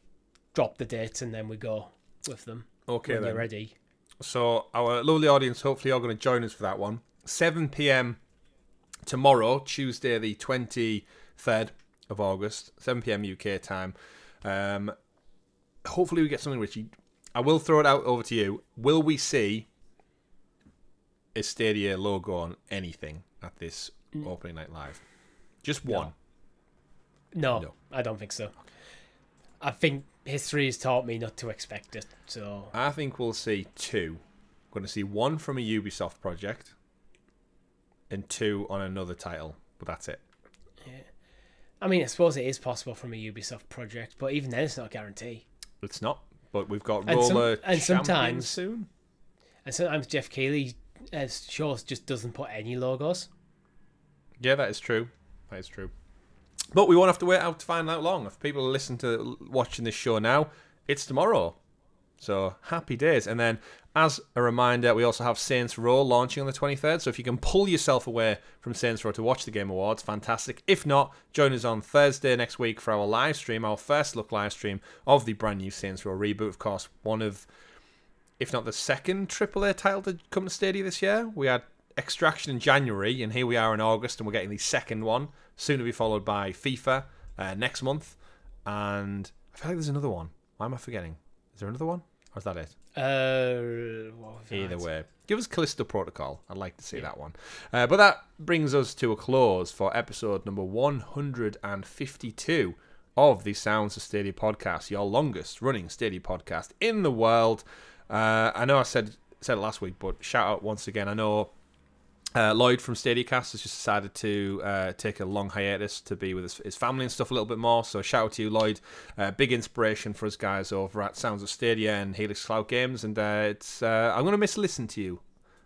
drop the dates and then we go with them. Okay, when then. You're ready. So our lovely audience, hopefully, are going to join us for that one. 7 p.m. tomorrow, Tuesday the 23rd of August, 7 p.m. UK time. Hopefully we get something, Richie. I will throw it out over to you. Will we see a Stadia logo on anything at this opening night live? Just one? No, I don't think so. Okay. I think history has taught me not to expect it. So I think we'll see 2. We're going to see 1 from a Ubisoft project and 2 on another title, but that's it. Yeah. I mean, I suppose it is possible from a Ubisoft project, but even then it's not a guarantee. It's not, but we've got Roller sometimes soon. And sometimes Jeff Keighley shows just doesn't put any logos. Yeah, that is true. That is true. But we won't have to wait out to find out long. If people are watching this show now, it's tomorrow. So happy days. And then, as a reminder, we also have Saints Row launching on the 23rd. So if you can pull yourself away from Saints Row to watch the Game Awards, fantastic. If not, join us on Thursday next week for our live stream, our first look live stream of the brand new Saints Row reboot. Of course, one of, if not the second AAA title to come to Stadia this year. We had Extraction in January, and here we are in August, and we're getting the second one, soon to be followed by FIFA next month. And I feel like there's another one. Why am I forgetting? Is there another one? Or is that it? Either way. Give us Callisto Protocol. I'd like to see that one. But that brings us to a close for episode number 152 of the Sounds of Stadia podcast, your longest running Stadia podcast in the world. I know I said it last week, but shout out once again. I know Lloyd from StadiaCast has just decided to take a long hiatus to be with his family and stuff a little bit more. So shout out to you, Lloyd. Big inspiration for us guys over at Sounds of Stadia and Helix Cloud Games. And it's I'm going to miss listening to you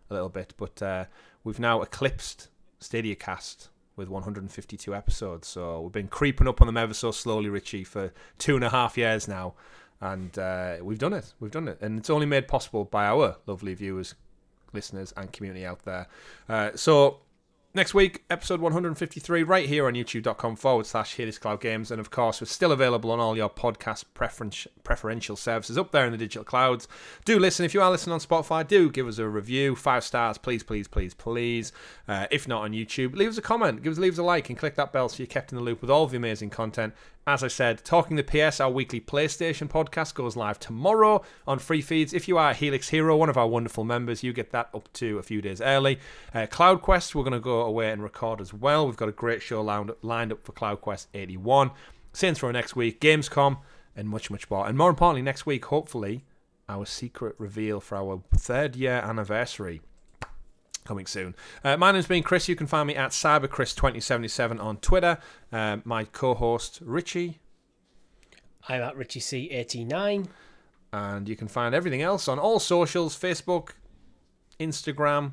a little bit, but we've now eclipsed StadiaCast with 152 episodes. So we've been creeping up on them ever so slowly, Richie, for 2.5 years now. And we've done it. And it's only made possible by our lovely viewers, listeners and community out there. So next week, episode 153, right here on youtube.com/Helix Cloud Games. And of course, we're still available on all your podcast preferential services up there in the digital clouds. Do listen. If you are listening on Spotify, do give us a review. 5 stars, please, please, please, please. If not on YouTube, leave us a comment, leave us a like, and click that bell so you're kept in the loop with all of the amazing content As I said, Talking the PS, our weekly PlayStation podcast, goes live tomorrow on free feeds. If you are a Helix Hero, one of our wonderful members, you get that up to a few days early. CloudQuest, we're going to go away and record as well. We've got a great show lined up for CloudQuest 81. Saints Row next week, Gamescom, and much, much more. And more importantly, next week, hopefully, our secret reveal for our 3rd year anniversary. Coming soon. My name's been Chris. You can find me at CyberChris2077 on Twitter. My co-host, Richie. I'm at RichieC89. And you can find everything else on all socials, Facebook, Instagram,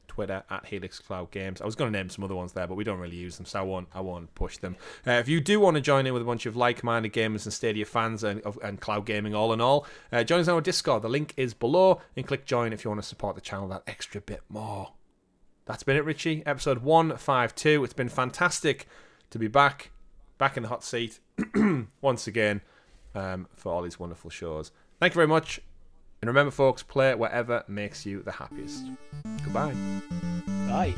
Twitter, at Helix Cloud Games. I was going to name some other ones there, but we don't really use them, so I won't push them. If you do want to join in with a bunch of like-minded gamers and Stadia fans and cloud gaming all in all, join us on our Discord. The link is below, and click join if you want to support the channel that extra bit more. That's been it, Richie. Episode 152. It's been fantastic to be back in the hot seat once again for all these wonderful shows. Thank you very much. And remember, folks, play whatever makes you the happiest. Goodbye. Bye.